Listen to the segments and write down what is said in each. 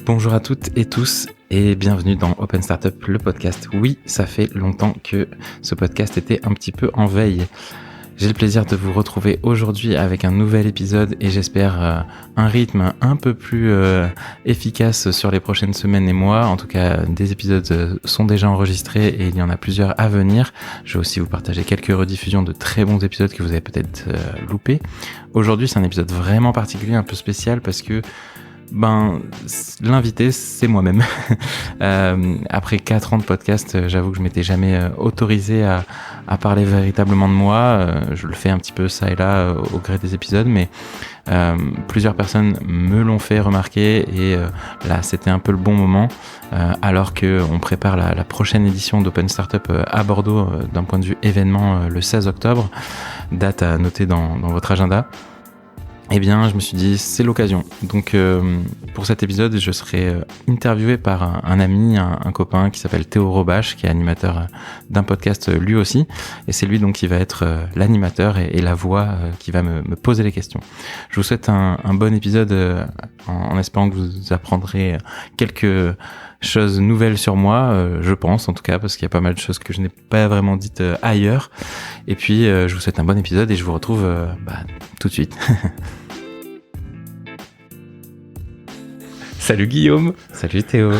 Bonjour à toutes et tous et bienvenue dans Open Startup, le podcast. Oui, ça fait longtemps que ce podcast était un petit peu en veille. J'ai le plaisir de vous retrouver aujourd'hui avec un nouvel épisode et j'espère un rythme un peu plus efficace sur les prochaines semaines et mois. En tout cas, des épisodes sont déjà enregistrés et il y en a plusieurs à venir. Je vais aussi vous partager quelques rediffusions de très bons épisodes que vous avez peut-être loupés. Aujourd'hui, c'est un épisode vraiment particulier, un peu spécial parce que l'invité, c'est moi-même. Après 4 ans de podcast, j'avoue que je m'étais jamais autorisé à parler véritablement de moi. Je le fais un petit peu ça et là au gré des épisodes, mais plusieurs personnes me l'ont fait remarquer et là, c'était un peu le bon moment alors qu'on prépare la prochaine édition d'Open Startup à Bordeaux d'un point de vue événement le 16 octobre, date à noter dans votre agenda. Eh bien, je me suis dit, c'est l'occasion. Donc, pour cet épisode, je serai interviewé par un ami, un copain qui s'appelle Théo Robache, qui est animateur d'un podcast lui aussi. Et c'est lui donc qui va être l'animateur et la voix qui va me poser les questions. Je vous souhaite un bon épisode en espérant que vous apprendrez quelques choses nouvelles sur moi, je pense en tout cas, parce qu'il y a pas mal de choses que je n'ai pas vraiment dites ailleurs. Et puis, je vous souhaite un bon épisode et je vous retrouve tout de suite. Salut Guillaume. Salut Théo.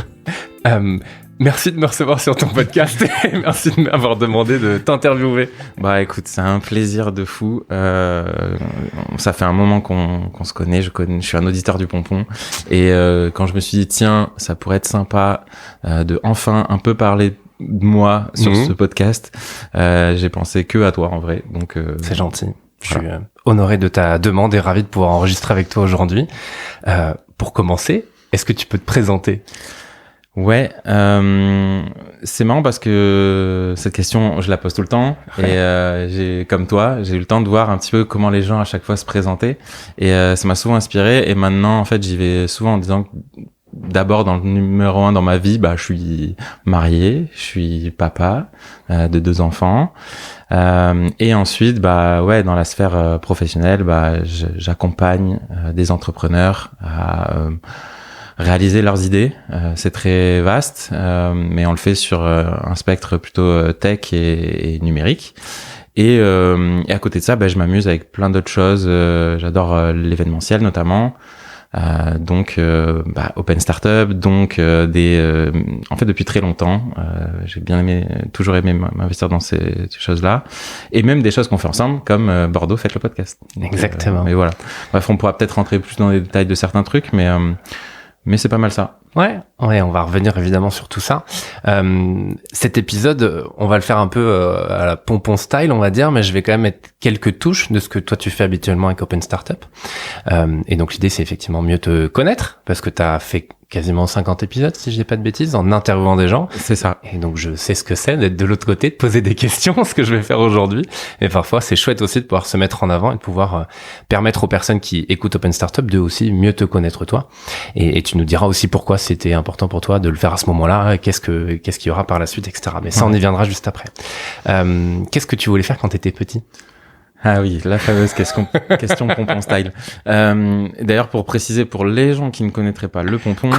Merci de me recevoir sur ton podcast et merci de m'avoir demandé de t'interviewer. Bah écoute, c'est un plaisir de fou. Ça fait un moment qu'on se connaît. Je suis un auditeur du Pompon et quand je me suis dit tiens, ça pourrait être sympa de enfin un peu parler de moi sur ce podcast, j'ai pensé que à toi en vrai. Donc c'est gentil. Je suis honoré de ta demande et ravi de pouvoir enregistrer avec toi aujourd'hui. Pour commencer, est-ce que tu peux te présenter ? Ouais, c'est marrant parce que cette question, je la pose tout le temps et comme toi, j'ai eu le temps de voir un petit peu comment les gens à chaque fois se présentaient et ça m'a souvent inspiré et maintenant en fait j'y vais souvent en disant que d'abord dans le numéro 1 dans ma vie, je suis marié, je suis papa de 2 enfants et ensuite dans la sphère professionnelle, j'accompagne des entrepreneurs à réaliser leurs idées. C'est très vaste, mais on le fait sur un spectre plutôt tech et numérique. Et à côté de ça, je m'amuse avec plein d'autres choses. J'adore l'événementiel notamment. Donc Open Startup, donc en fait depuis très longtemps, j'ai toujours aimé m'investir dans ces choses-là, et même des choses qu'on fait ensemble, comme Bordeaux Faites le podcast. Donc, exactement. Mais voilà. Bref, on pourra peut-être rentrer plus dans les détails de certains trucs, mais c'est pas mal ça. Ouais, on va revenir évidemment sur tout ça. Cet épisode, on va le faire un peu à la pompon style, on va dire, mais je vais quand même mettre quelques touches de ce que toi tu fais habituellement avec Open Startup. Et donc l'idée, c'est effectivement mieux te connaître, parce que t'as fait quasiment 50 épisodes, si je dis pas de bêtises, en interviewant des gens. C'est ça. Et donc je sais ce que c'est d'être de l'autre côté, de poser des questions, ce que je vais faire aujourd'hui. Et parfois, c'est chouette aussi de pouvoir se mettre en avant et de pouvoir permettre aux personnes qui écoutent Open Startup de aussi mieux te connaître toi. Et tu nous diras aussi pourquoi c'était important pour toi de le faire à ce moment-là, qu'est-ce qu'il y aura par la suite, etc. Mais ça, on y viendra juste après. Qu'est-ce que tu voulais faire quand t'étais petit ? Ah oui, la fameuse question pompon style. D'ailleurs, pour préciser pour les gens qui ne connaîtraient pas le pompon,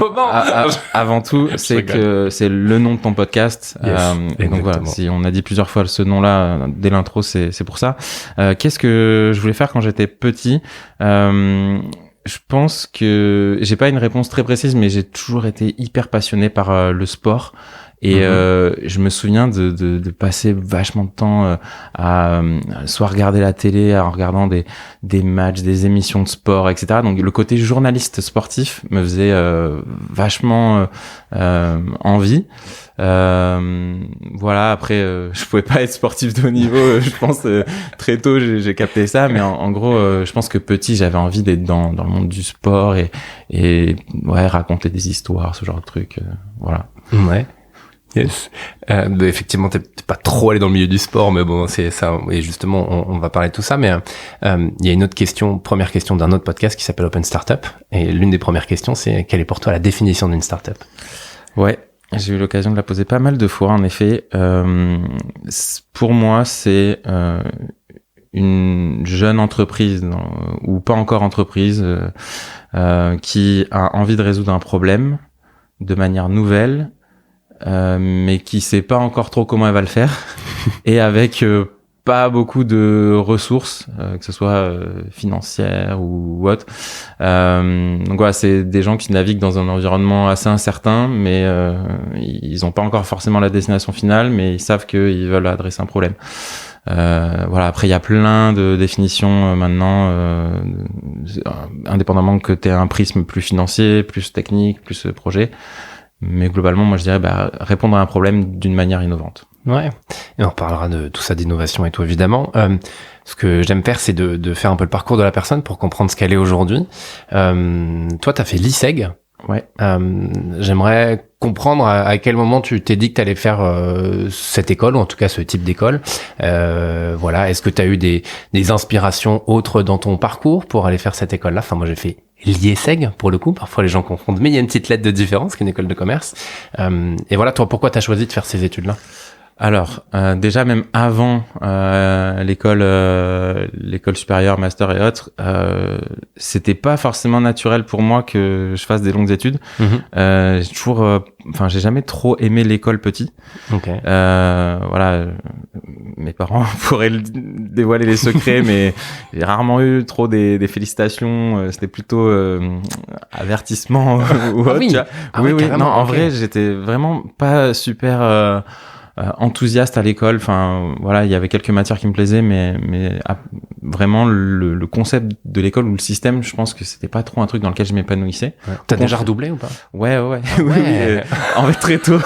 avant tout, c'est que c'est le nom de ton podcast. Yes, et donc voilà, si on a dit plusieurs fois ce nom-là dès l'intro, c'est pour ça. Qu'est-ce que je voulais faire quand j'étais petit ? Je pense que j'ai pas une réponse très précise, mais j'ai toujours été hyper passionné par le sport. Et je me souviens de passer vachement de temps à soit regarder la télé, en regardant des matchs, des émissions de sport, etc. Donc le côté journaliste sportif me faisait vachement envie. Voilà, après je pouvais pas être sportif de haut niveau, je pense très tôt j'ai capté ça, mais en gros je pense que petit j'avais envie d'être dans le monde du sport et raconter des histoires, ce genre de trucs, voilà. Ouais. Yes. Effectivement, t'es pas trop allé dans le milieu du sport, mais bon, c'est ça. Et justement, on va parler de tout ça. Mais il y a une autre question, première question d'un autre podcast qui s'appelle Open Startup. Et l'une des premières questions, c'est quelle est pour toi la définition d'une startup ? Ouais, j'ai eu l'occasion de la poser pas mal de fois, en effet. Pour moi, c'est une jeune entreprise ou pas encore entreprise qui a envie de résoudre un problème de manière nouvelle, mais qui sait pas encore trop comment elle va le faire, et avec pas beaucoup de ressources, que ce soit financières ou autres. Donc voilà, c'est des gens qui naviguent dans un environnement assez incertain, mais ils ont pas encore forcément la destination finale, mais ils savent qu'ils veulent adresser un problème. Voilà, après il y a plein de définitions maintenant, indépendamment que tu aies un prisme plus financier, plus technique, plus projet. Mais globalement, moi je dirais répondre à un problème d'une manière innovante. Ouais, et on reparlera de tout ça, d'innovation et tout évidemment. Ce que j'aime faire, c'est de faire un peu le parcours de la personne pour comprendre ce qu'elle est aujourd'hui. Toi, t'as fait l'ISEG. Ouais. J'aimerais comprendre à quel moment tu t'es dit que t'allais faire cette école, ou en tout cas ce type d'école. Voilà, est-ce que t'as eu des inspirations autres dans ton parcours pour aller faire cette école-là? Enfin, moi j'ai fait l'IESEG pour le coup. Parfois les gens confondent, mais il y a une petite lettre de différence qu'une école de commerce. Et voilà, toi, pourquoi t'as choisi de faire ces études-là? Alors, déjà même avant l'école supérieure, master et autres, c'était pas forcément naturel pour moi que je fasse des longues études. J'ai jamais trop aimé l'école petit. Okay. Voilà, mes parents pourraient dévoiler les secrets, mais j'ai rarement eu trop des félicitations. C'était plutôt avertissement ou autre. Oui. Tu vois. Oui. Non, en vrai, j'étais vraiment pas super enthousiaste à l'école. Enfin voilà, il y avait quelques matières qui me plaisaient, mais vraiment le concept de l'école ou le système, je pense que c'était pas trop un truc dans lequel je m'épanouissais. Ouais. T'as déjà redoublé ou pas? Ouais. Ah ouais. Oui, en fait très tôt.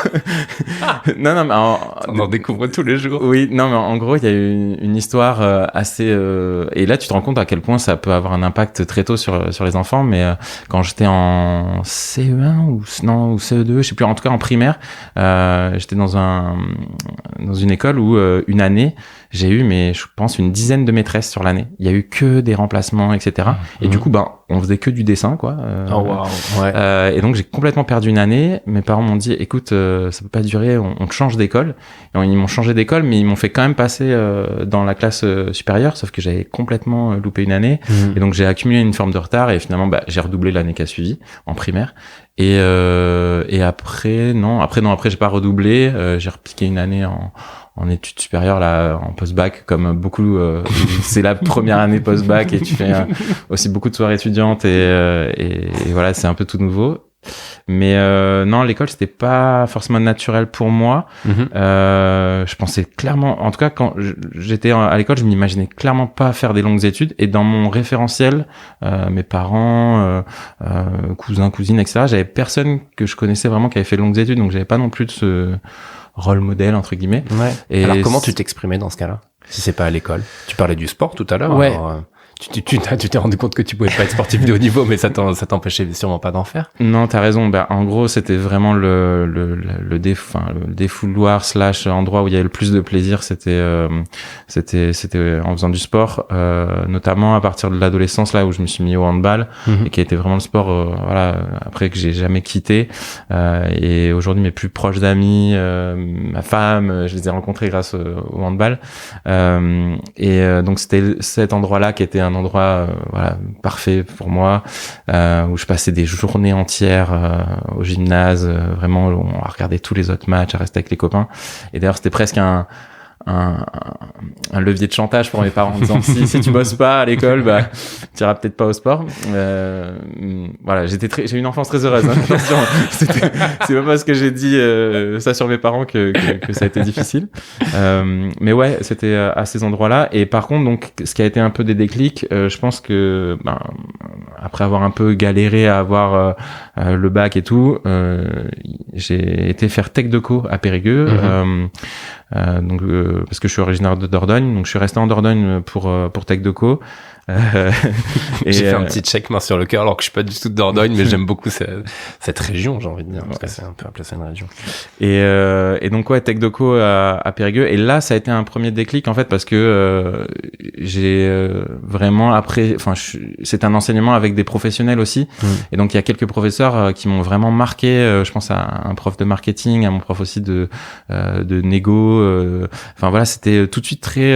Non mais on en découvre tous les jours. Oui, non mais en gros il y a eu une histoire assez et là tu te rends compte à quel point ça peut avoir un impact très tôt sur les enfants. Mais quand j'étais en CE1 ou CE2, je sais plus, en tout cas en primaire, j'étais dans une école où une année j'ai eu, mais je pense, une dizaine de maîtresses sur l'année. Il y a eu que des remplacements, etc. Et du coup, on faisait que du dessin, quoi. Oh wow. Ouais. Et donc j'ai complètement perdu une année. Mes parents m'ont dit, écoute, ça peut pas durer, on te change d'école. Et ils m'ont changé d'école, mais ils m'ont fait quand même passer dans la classe supérieure, sauf que j'avais complètement loupé une année. Et donc j'ai accumulé une forme de retard, et finalement j'ai redoublé l'année qui a suivi en primaire. Et après j'ai pas redoublé. J'ai repiqué une année en études supérieures, là, en post-bac, comme beaucoup. C'est la première année post-bac, et tu fais aussi beaucoup de soirées étudiantes, et voilà, c'est un peu tout nouveau. Mais non, l'école, c'était pas forcément naturel pour moi. Je pensais clairement, en tout cas quand j'étais à l'école, je m'imaginais clairement pas faire des longues études. Et dans mon référentiel, mes parents, cousins, cousines, etc., j'avais personne que je connaissais vraiment qui avait fait de longues études, donc j'avais pas non plus de ce rôle modèle entre guillemets. Ouais. Et alors comment tu t'exprimais dans ce cas-là, si c'est pas à l'école? Tu parlais du sport tout à l'heure. Ouais. Alors, tu t'es rendu compte que tu pouvais pas être sportif de haut niveau, mais ça t'empêchait sûrement pas d'en faire. Non, t'as raison. En gros, c'était vraiment le défouloir / endroit où il y avait le plus de plaisir. C'était en faisant du sport, notamment à partir de l'adolescence, là où je me suis mis au handball, et qui a été vraiment le sport, après, que j'ai jamais quitté. Et aujourd'hui, mes plus proches amis, ma femme, je les ai rencontrés grâce au handball. Donc c'était cet endroit-là qui était un endroit parfait pour moi, où je passais des journées entières au gymnase, vraiment on regardait tous les autres matchs, à rester avec les copains. Et d'ailleurs c'était presque un levier de chantage pour mes parents, en disant si tu bosses pas à l'école, tu iras peut-être pas au sport. Voilà, j'ai eu une enfance très heureuse, hein. Attention, c'est pas parce que j'ai dit ça sur mes parents que ça a été difficile. Mais ouais, c'était à ces endroits-là. Et par contre, donc, ce qui a été un peu des déclics, je pense que après avoir un peu galéré à avoir le bac et tout, j'ai été faire Tech Deco à Périgueux. Donc parce que je suis originaire de Dordogne, donc je suis resté en Dordogne pour Tech Deco. J'ai fait un petit check main sur le cœur, alors que je suis pas du tout de Dordogne, mais j'aime beaucoup cette région, j'ai envie de dire, parce que c'est un peu appelé ça une région. Et donc ouais, Tech Deco à Périgueux. Et là, ça a été un premier déclic en fait, parce que j'ai vraiment après, c'est un enseignement avec des professionnels aussi. Et donc il y a quelques professeurs qui m'ont vraiment marqué. Je pense à un prof de marketing, à mon prof aussi de négo. Enfin voilà, c'était tout de suite très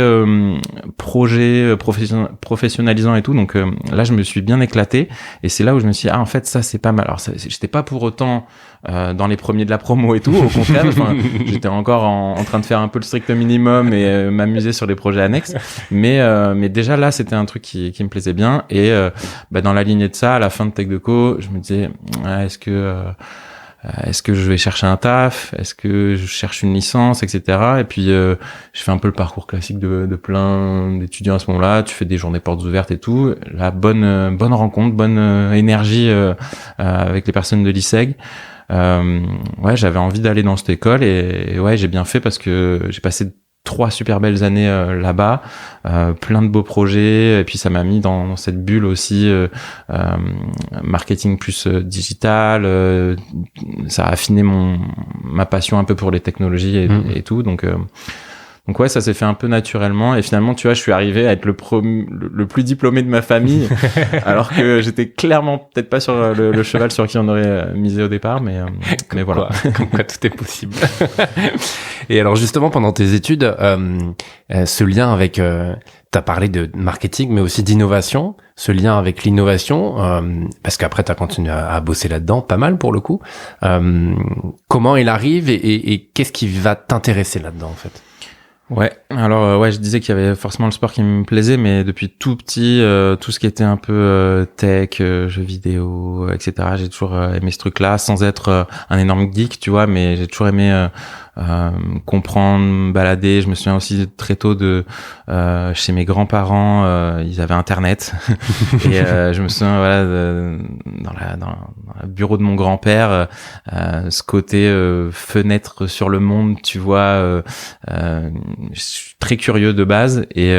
projet professionnel professionnalisant et tout. Donc là, je me suis bien éclaté. Et c'est là où je me suis dit, en fait, ça, c'est pas mal. Alors, j'étais pas pour autant dans les premiers de la promo et tout. Au contraire, j'étais encore en train de faire un peu le strict minimum et m'amuser sur les projets annexes. Mais déjà là, c'était un truc qui me plaisait bien. Et dans la lignée de ça, à la fin de Tech Deco, je me disais, est-ce que je vais chercher un taf? Est-ce que je cherche une licence, etc. Et puis je fais un peu le parcours classique de plein d'étudiants à ce moment-là. Tu fais des journées portes ouvertes et tout. La bonne rencontre, bonne énergie avec les personnes de l'ISEG. J'avais envie d'aller dans cette école et ouais, j'ai bien fait parce que j'ai passé 3 super belles années là-bas, plein de beaux projets, et puis ça m'a mis dans cette bulle aussi marketing plus digital, ça a affiné ma passion un peu pour les technologies et tout, donc ouais, ça s'est fait un peu naturellement, et finalement, tu vois, je suis arrivé à être le plus diplômé de ma famille, alors que j'étais clairement peut-être pas sur le cheval sur qui on aurait misé au départ, mais voilà. Comme quoi tout est possible. Et alors justement, pendant tes études, ce lien avec, t'as parlé de marketing, mais aussi d'innovation, ce lien avec l'innovation, parce qu'après t'as continué à bosser là-dedans, pas mal pour le coup. Comment il arrive et qu'est-ce qui va t'intéresser là-dedans en fait? Ouais, alors je disais qu'il y avait forcément le sport qui me plaisait, mais depuis tout petit, tout ce qui était un peu tech, jeux vidéo, etc. J'ai toujours aimé ce truc-là, sans être un énorme geek, tu vois, mais j'ai toujours aimé comprendre, me balader. Je me souviens aussi très tôt de chez mes grands-parents, ils avaient internet et je me souviens dans le bureau de mon grand-père, ce côté fenêtre sur le monde, tu vois. Je suis très curieux de base et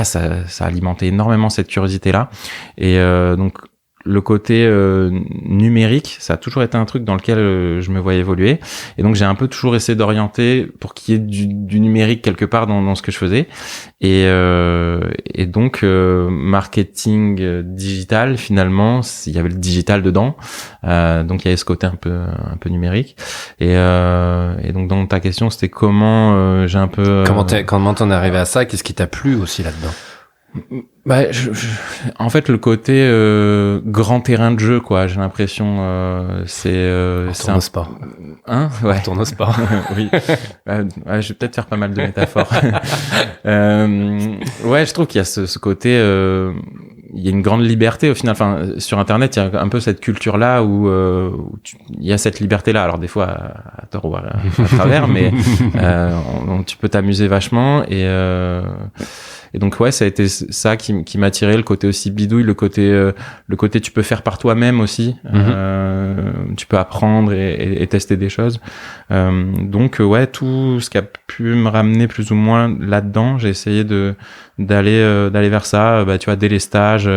ça alimentait énormément cette curiosité là, et donc le côté numérique, ça a toujours été un truc dans lequel je me voyais évoluer, et donc j'ai un peu toujours essayé d'orienter pour qu'il y ait du numérique quelque part dans ce que je faisais, et donc marketing digital, finalement il y avait le digital dedans, donc il y avait ce côté un peu numérique, et donc dans ta question c'était comment j'ai un peu comment t'en es arrivé à ça, qu'est-ce qui t'a plu aussi là-dedans? En fait, le côté grand terrain de jeu, quoi. J'ai l'impression c'est un sport. Hein, ouais. Tourne au sport. Oui. Je vais peut-être faire pas mal de métaphores. Je trouve qu'il y a ce côté. Il y a une grande liberté au final. Enfin, sur Internet, il y a un peu cette culture-là où il y a cette liberté-là. Alors des fois à tort ou à travers, mais tu peux t'amuser vachement, et donc ouais, ça a été ça qui m'a attiré, le côté aussi bidouille, le côté tu peux faire par toi-même aussi, tu peux apprendre et tester des choses. Donc ouais, tout ce qui a pu me ramener plus ou moins là-dedans, j'ai essayé d'aller vers ça, tu vois, dès les stages,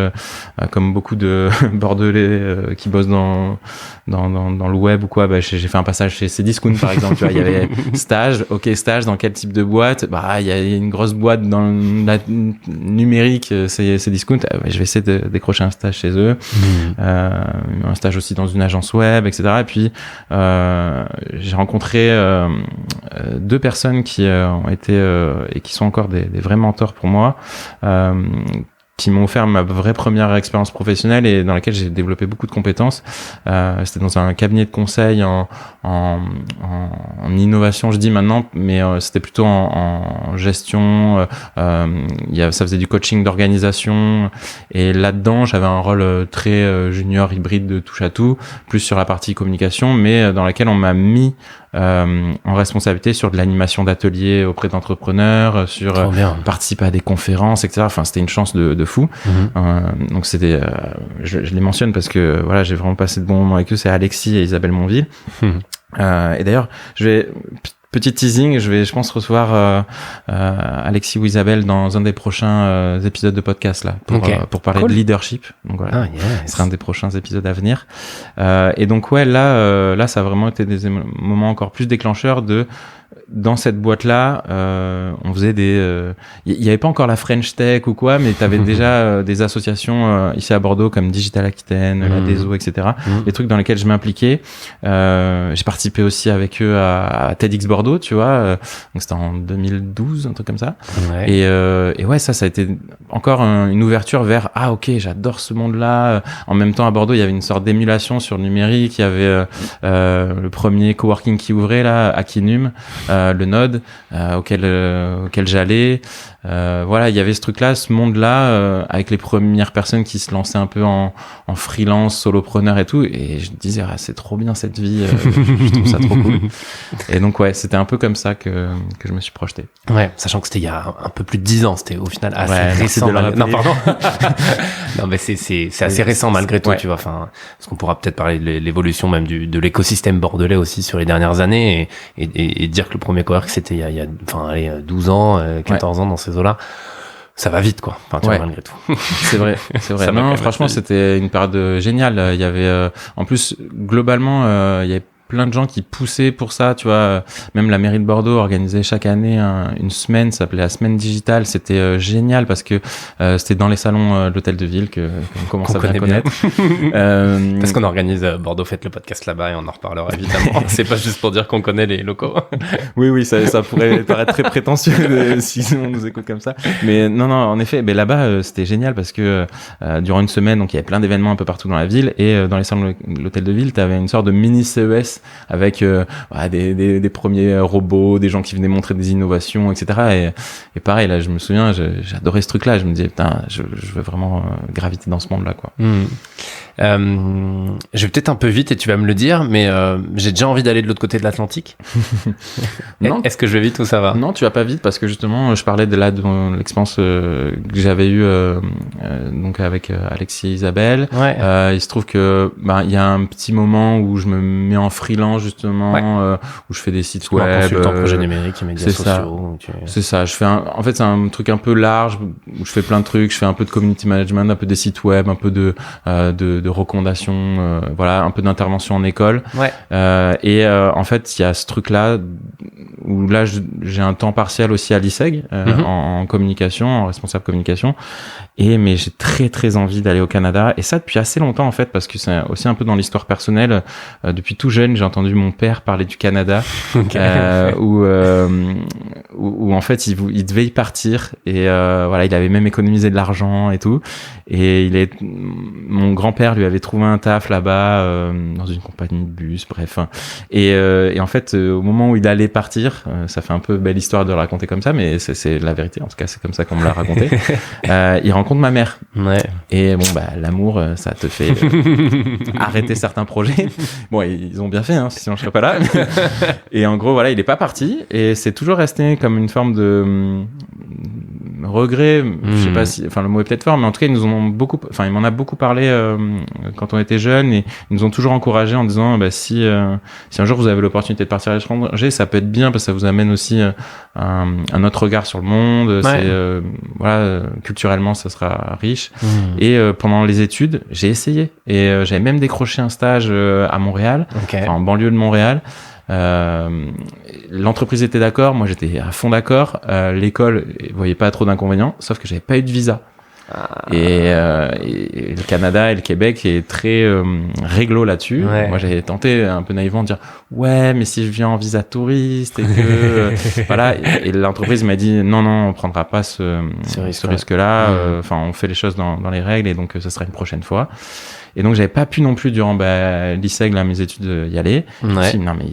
comme beaucoup de Bordelais qui bossent dans le web ou quoi, j'ai fait un passage chez Cdiscount par exemple, tu vois, il y avait stage dans quel type de boîte, il y a une grosse boîte dans la numérique, c'est Cdiscount, je vais essayer de décrocher un stage chez eux, un stage aussi dans une agence web, etc. Et puis j'ai rencontré 2 personnes qui ont été et qui sont encore des vrais mentors pour moi, qui m'ont offert ma vraie première expérience professionnelle et dans laquelle j'ai développé beaucoup de compétences. C'était dans un cabinet de conseil en innovation, je dis maintenant, mais c'était plutôt en gestion. Ça faisait du coaching d'organisation, et là-dedans j'avais un rôle très junior, hybride, de touche à tout, plus sur la partie communication, mais dans laquelle on m'a mis en responsabilité sur de l'animation d'ateliers auprès d'entrepreneurs, sur participer à des conférences, etc. Enfin, c'était une chance de fou. Donc c'était, je les mentionne parce que voilà, j'ai vraiment passé de bons moments avec eux. C'est Alexis et Isabelle Monville. Et d'ailleurs, petit teasing, je pense recevoir Alexis ou Isabelle dans un des prochains épisodes de podcast là, pour parler de leadership. Donc voilà, ce sera un des prochains épisodes à venir. Et donc ouais, là ça a vraiment été des moments encore plus déclencheurs de dans cette boîte-là, on faisait il y avait pas encore la French Tech ou quoi, mais t'avais déjà des associations ici à Bordeaux comme Digital Aquitaine, la DESO, etc. Les trucs dans lesquels je m'impliquais. J'ai participé aussi avec eux à TEDx Bordeaux, tu vois. Donc c'était en 2012, un truc comme ça. Ouais. Et ouais, ça a été encore une ouverture vers ok, j'adore ce monde-là. En même temps, à Bordeaux, il y avait une sorte d'émulation sur le numérique. Il y avait le premier coworking qui ouvrait là, Akinum, le Node, auquel j'allais. Voilà, il y avait ce truc-là, ce monde-là, avec les premières personnes qui se lançaient un peu en freelance, solopreneur et tout. Et je disais, c'est trop bien cette vie. Je trouve ça trop cool. Et donc ouais, c'était un peu comme ça que je me suis projeté. Ouais, sachant que c'était il y a un peu plus de 10 ans, c'était au final assez récent. Non, pardon. Non, mais c'est assez récent malgré tout, tu vois. Enfin, parce qu'on pourra peut-être parler de l'évolution même de l'écosystème bordelais aussi sur les dernières années et dire que le premier cowork c'était il y a 12 ans, 14 ans dans ces eaux-là. Ça va vite, quoi. Enfin, tu vois, malgré tout. C'est vrai. Non, franchement, c'était une période géniale. Il y avait, en plus, globalement, il y avait plein de gens qui poussaient pour ça, tu vois. Même la mairie de Bordeaux organisait chaque année une semaine, ça s'appelait la semaine digitale. C'était génial parce que c'était dans les salons de l'hôtel de ville qu'on commence à bien connaître. Parce qu'on organise Bordeaux Fête le podcast là-bas et on en reparlera évidemment. C'est pas juste pour dire qu'on connaît les locaux. Oui, ça pourrait paraître très prétentieux si on nous écoute comme ça. Mais non, en effet, là-bas c'était génial parce que durant une semaine, donc il y avait plein d'événements un peu partout dans la ville et dans les salons de l'hôtel de ville, t'avais une sorte de mini CES avec des premiers robots, des gens qui venaient montrer des innovations, etc. Et pareil, là, je me souviens, j'adorais ce truc-là. Je me disais, putain, je veux vraiment graviter dans ce monde-là, quoi. Je vais peut-être un peu vite et tu vas me le dire, mais j'ai déjà envie d'aller de l'autre côté de l'Atlantique. Non. Est-ce que je vais vite ou ça va? Non, tu vas pas vite parce que justement, je parlais de l'expérience que j'avais eue donc avec Alexis et Isabelle. Ouais. Il se trouve que il y a un petit moment où je me mets en freelance justement, où je fais des sites web, consultant projet numérique et médias sociaux. C'est ça. Je fais en fait c'est un truc un peu large où je fais plein de trucs. Je fais un peu de community management, un peu des sites web, un peu de recommandations, voilà, un peu d'intervention en école. Ouais. En fait, il y a ce truc-là où là, j'ai un temps partiel aussi à l'ISEG en communication, en responsable communication. Mais j'ai très très envie d'aller au Canada, et ça depuis assez longtemps en fait, parce que c'est aussi un peu dans l'histoire personnelle. Depuis tout jeune, j'ai entendu mon père parler du Canada, où en fait il devait y partir, et voilà, il avait même économisé de l'argent et tout, et mon grand-père lui avait trouvé un taf là-bas dans une compagnie de bus, bref, et en fait au moment où il allait partir, ça fait un peu belle histoire de le raconter comme ça, mais c'est la vérité, en tout cas c'est comme ça qu'on me l'a raconté. Il rencontre ma mère. Ouais. Et bon, l'amour, ça te fait arrêter certains projets. Bon, ils ont bien fait, sinon je serais pas là. Et en gros, voilà, il est pas parti, et c'est toujours resté comme une forme de regret. Je sais pas si, le mot est peut-être fort, mais en tout cas, il m'en a beaucoup parlé quand on était jeunes, et ils nous ont toujours encouragés en disant, si un jour vous avez l'opportunité de partir à l'étranger, ça peut être bien parce que ça vous amène aussi un autre regard sur le monde. Ouais. C'est voilà, culturellement, ça sera riche. Et pendant les études, j'ai essayé, et j'avais même décroché un stage à Montréal, en banlieue de Montréal. L'entreprise était d'accord, moi j'étais à fond d'accord, l'école voyait pas trop d'inconvénients, sauf que j'avais pas eu de visa. Et le Canada et le Québec est très réglo là-dessus. Ouais. Moi j'avais tenté un peu naïvement de dire ouais, mais si je viens en visa touriste et que voilà, et l'entreprise m'a dit non, on prendra pas ce risque-là. On fait les choses dans les règles, et donc ce sera une prochaine fois. Et donc j'avais pas pu non plus durant l'ISEG, là, mes études, y aller. Ouais. Je me suis dit, non mais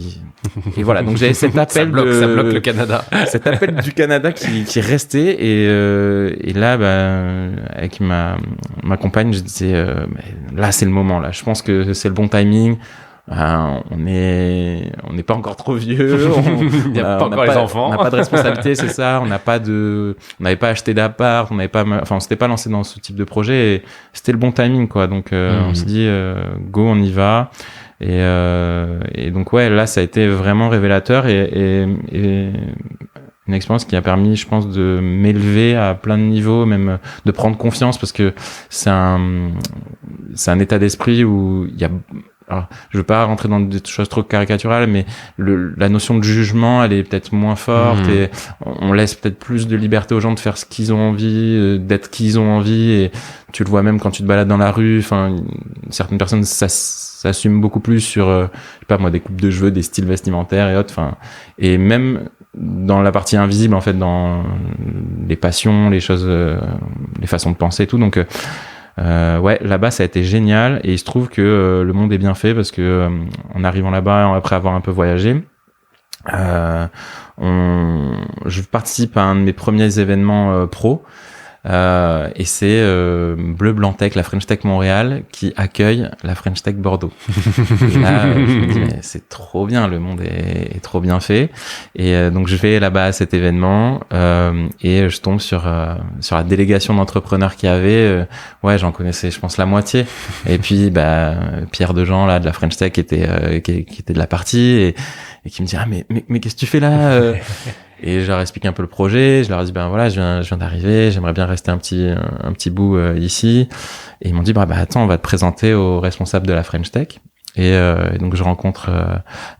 et voilà, donc j'avais cet appel ça bloque le Canada. Cet appel du Canada qui restait, et là avec ma compagne, je disais là c'est le moment, là je pense que c'est le bon timing. On n'est pas encore trop vieux, il n'y a pas encore les enfants, on n'a pas de responsabilité, c'est ça, on n'avait pas acheté d'appart, on s'était pas lancé dans ce type de projet, et c'était le bon timing, quoi. Donc on s'est dit go, on y va. Et donc ouais, là ça a été vraiment révélateur, et une expérience qui a permis, je pense, de m'élever à plein de niveaux, même de prendre confiance, parce que c'est un état d'esprit où il y a alors, je veux pas rentrer dans des choses trop caricaturales, mais la notion de jugement, elle est peut-être moins forte et on laisse peut-être plus de liberté aux gens de faire ce qu'ils ont envie, d'être qui ils ont envie, et tu le vois même quand tu te balades dans la rue. Enfin, certaines personnes s'assument beaucoup plus sur, je sais pas moi, des coupes de cheveux, des styles vestimentaires et autres. Enfin, et même dans la partie invisible, en fait, dans les passions, les choses, les façons de penser et tout. Donc, ouais, là-bas, ça a été génial, et il se trouve que le monde est bien fait parce que en arrivant là-bas, après avoir un peu voyagé, je participe à un de mes premiers événements pro. Et c'est Bleu Blanc Tech, la French Tech Montréal, qui accueille la French Tech Bordeaux. Et là, je me dis, mais c'est trop bien, le monde est trop bien fait. Et donc je vais là-bas à cet événement, et je tombe sur la délégation d'entrepreneurs qu'il y avait. Ouais, j'en connaissais, je pense, la moitié. Et puis Pierre Dejean là de la French Tech qui était de la partie, et qui me dit, ah mais qu'est-ce que tu fais là? Et je leur explique un peu le projet, je leur dis voilà, je viens d'arriver, j'aimerais bien rester un petit bout ici. Et ils m'ont dit attends, on va te présenter au responsable de la French Tech. Et donc je rencontre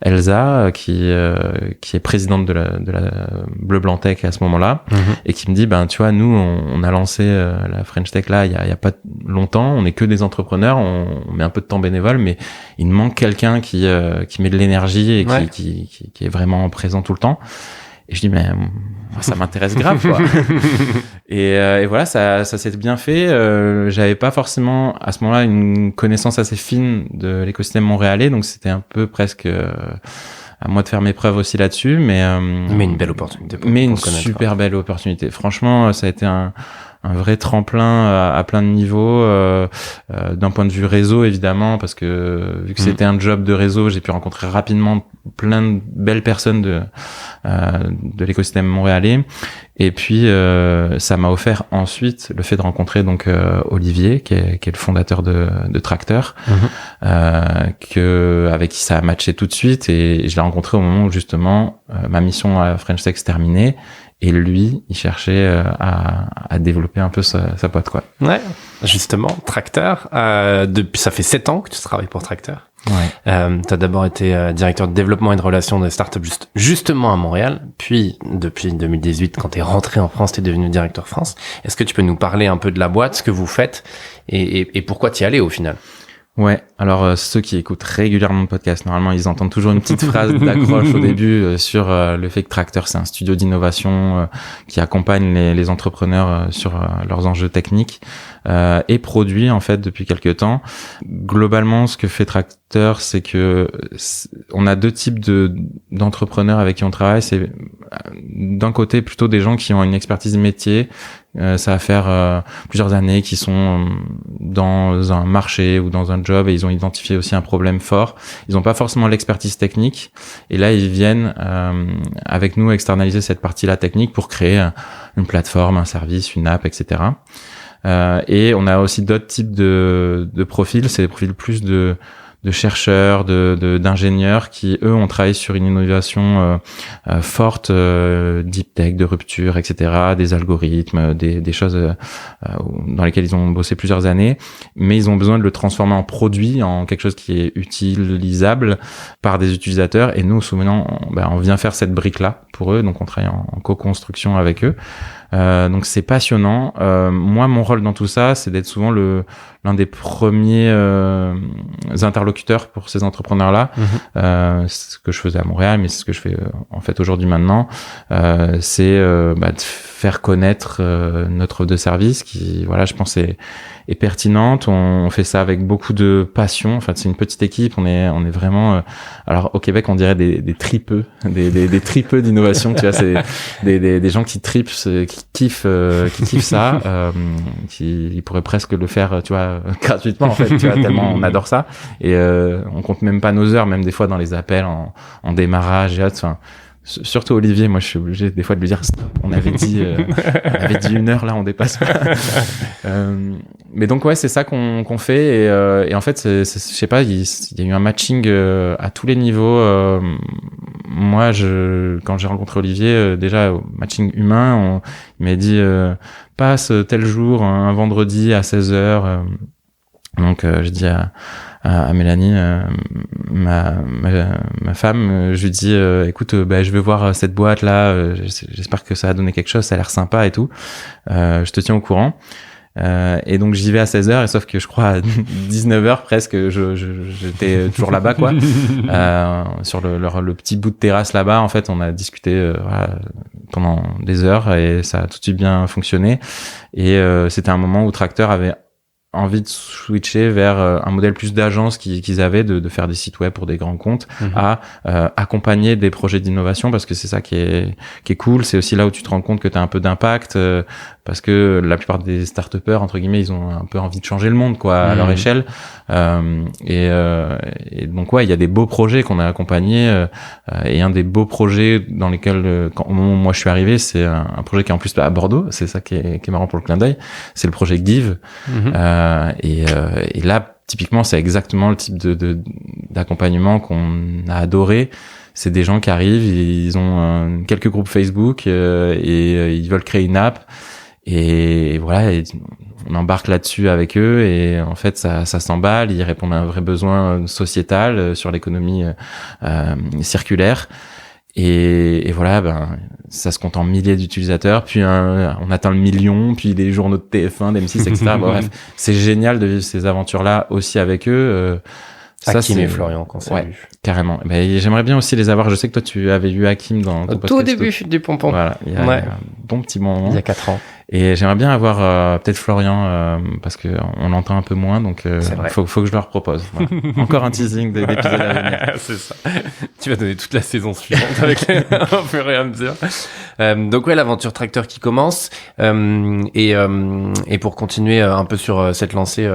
Elsa qui est présidente de la Bleu Blanc Tech à ce moment-là, et qui me dit tu vois, nous on a lancé la French Tech là il y a pas longtemps, on est que des entrepreneurs, on met un peu de temps bénévole, mais il manque quelqu'un qui met de l'énergie et qui est vraiment présent tout le temps. Et je dis mais ça m'intéresse grave quoi. Et voilà, ça s'est bien fait. J'avais pas forcément à ce moment-là une connaissance assez fine de l'écosystème montréalais, donc c'était un peu presque à moi de faire mes preuves aussi là-dessus, mais une belle opportunité. Mais une super belle opportunité. Franchement, ça a été un vrai tremplin à plein de niveaux, d'un point de vue réseau évidemment, parce que vu que c'était un job de réseau, j'ai pu rencontrer rapidement plein de belles personnes de l'écosystème montréalais. Et puis ça m'a offert ensuite le fait de rencontrer donc Olivier qui est le fondateur de Tracteur, avec qui ça a matché tout de suite, et je l'ai rencontré au moment où justement ma mission à French Tech se terminait. Et lui, il cherchait à développer un peu sa boîte, quoi. Ouais, justement, Tracteur. Depuis, ça fait 7 ans que tu travailles pour Tracteur. Ouais. Tu as d'abord été directeur de développement et de relations de start-up justement à Montréal. Puis, depuis 2018, quand tu es rentré en France, tu es devenu directeur France. Est-ce que tu peux nous parler un peu de la boîte, ce que vous faites et pourquoi tu y allais au final? Ouais, alors ceux qui écoutent régulièrement le podcast, normalement ils entendent toujours une petite phrase d'accroche au début sur le fait que Tracteur, c'est un studio d'innovation qui accompagne les entrepreneurs sur leurs enjeux techniques et produit en fait depuis quelques temps. Globalement, ce que fait Tracteur, c'est que on a deux types d'entrepreneurs avec qui on travaille. C'est d'un côté plutôt des gens qui ont une expertise métier. Ça va faire plusieurs années qu'ils sont dans un marché ou dans un job, et ils ont identifié aussi un problème fort. Ils n'ont pas forcément l'expertise technique, et là ils viennent avec nous externaliser cette partie-là technique pour créer une plateforme, un service, une app, etc. Et on a aussi d'autres types de profils. C'est des profils plus de chercheurs, d'ingénieurs qui, eux, ont travaillé sur une innovation forte, deep tech, de rupture, etc., des algorithmes, des choses dans lesquelles ils ont bossé plusieurs années, mais ils ont besoin de le transformer en produit, en quelque chose qui est utilisable par des utilisateurs. Et nous, souvent, on vient faire cette brique-là pour eux, donc on travaille en co-construction avec eux. Donc c'est passionnant. Moi, mon rôle dans tout ça, c'est d'être souvent l'un des premiers interlocuteurs pour ces entrepreneurs-là. C'est ce que je faisais à Montréal, mais c'est ce que je fais en fait aujourd'hui maintenant. C'est de faire connaître notre offre de service qui, voilà, je pense est pertinente. On fait ça avec beaucoup de passion. En fait, c'est une petite équipe. On est vraiment. Alors au Québec, on dirait des tripeux, des tripeux d'innovation. Tu vois, c'est des gens qui tripent, qui kiffent ça, qui pourraient presque le faire, tu vois, gratuitement en fait. Tu vois, tellement on adore ça. Et on compte même pas nos heures, même des fois dans les appels en démarrage et autres. Enfin, surtout Olivier, moi je suis obligé des fois de lui dire on avait dit 1 heure, là on dépasse pas. Mais donc ouais, c'est ça qu'on fait, et en fait je sais pas, il y a eu un matching à tous les niveaux. Moi quand j'ai rencontré Olivier, déjà matching humain, il m'a dit passe tel jour un vendredi à 16h. Donc je dis à Mélanie, ma femme, je lui dis écoute, je vais voir cette boîte là, j'espère que ça a donné quelque chose, ça a l'air sympa et tout, je te tiens au courant. Et donc j'y vais à 16h, et sauf que je crois à 19h presque j'étais toujours là-bas quoi. Sur le petit bout de terrasse là-bas, en fait on a discuté pendant des heures, et ça a tout de suite bien fonctionné. Et c'était un moment où Tracteur avait envie de switcher vers un modèle plus d'agence qu'ils avaient, de faire des sites web pour des grands comptes, à accompagner des projets d'innovation, parce que c'est ça qui est cool. C'est aussi là où tu te rends compte que tu as un peu d'impact, parce que la plupart des start-upers, entre guillemets, ils ont un peu envie de changer le monde quoi, à leur échelle. Et donc ouais, il y a des beaux projets qu'on a accompagnés, et un des beaux projets dans lesquels au moment où moi je suis arrivé, c'est un projet qui est en plus à Bordeaux. C'est ça qui est marrant pour le clin d'œil, c'est le projet Give. Et là typiquement c'est exactement le type d'accompagnement qu'on a adoré. C'est des gens qui arrivent, ils ont quelques groupes Facebook, et ils veulent créer une app, et voilà, et on embarque là-dessus avec eux, et en fait ça s'emballe. Ils répondent à un vrai besoin sociétal sur l'économie circulaire. Et voilà, ça se compte en milliers d'utilisateurs, puis on atteint le million, puis les journaux de TF1, d'M6, etc. Bref, c'est génial de vivre ces aventures-là aussi avec eux. Hakim et Florian, qu'on salue. Ouais, carrément. J'aimerais bien aussi les avoir. Je sais que toi, tu avais eu Hakim dans ton podcast. Tout au début du Pompon. Voilà, il y a un bon petit moment. Il y a 4 ans. Et j'aimerais bien avoir peut-être Florian, parce que on l'entend un peu moins, donc faut que je leur propose. Voilà. Encore un teasing d'épisodes à venir. C'est ça. Tu vas donner toute la saison suivante avec au fur et à mesure. Donc ouais, l'aventure Tracteur qui commence. Et pour continuer un peu sur cette lancée,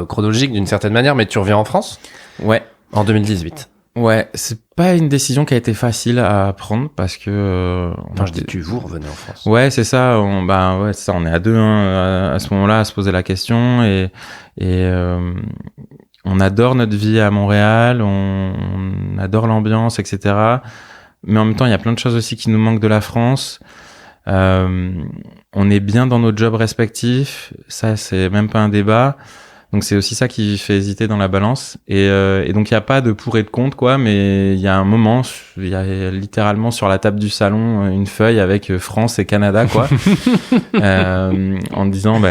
chronologique d'une certaine manière, mais tu reviens en France. Ouais. En 2018. Ouais, c'est pas une décision qui a été facile à prendre, parce que vous revenez en France. Ouais, c'est ça. On est à deux à ce moment-là à se poser la question, et on adore notre vie à Montréal, on adore l'ambiance, etc. Mais en même temps, il y a plein de choses aussi qui nous manquent de la France. On est bien dans nos jobs respectifs, ça c'est même pas un débat. Donc c'est aussi ça qui fait hésiter dans la balance, et donc il y a pas de pour et de contre quoi, mais il y a un moment, il y a littéralement sur la table du salon une feuille avec France et Canada quoi, en disant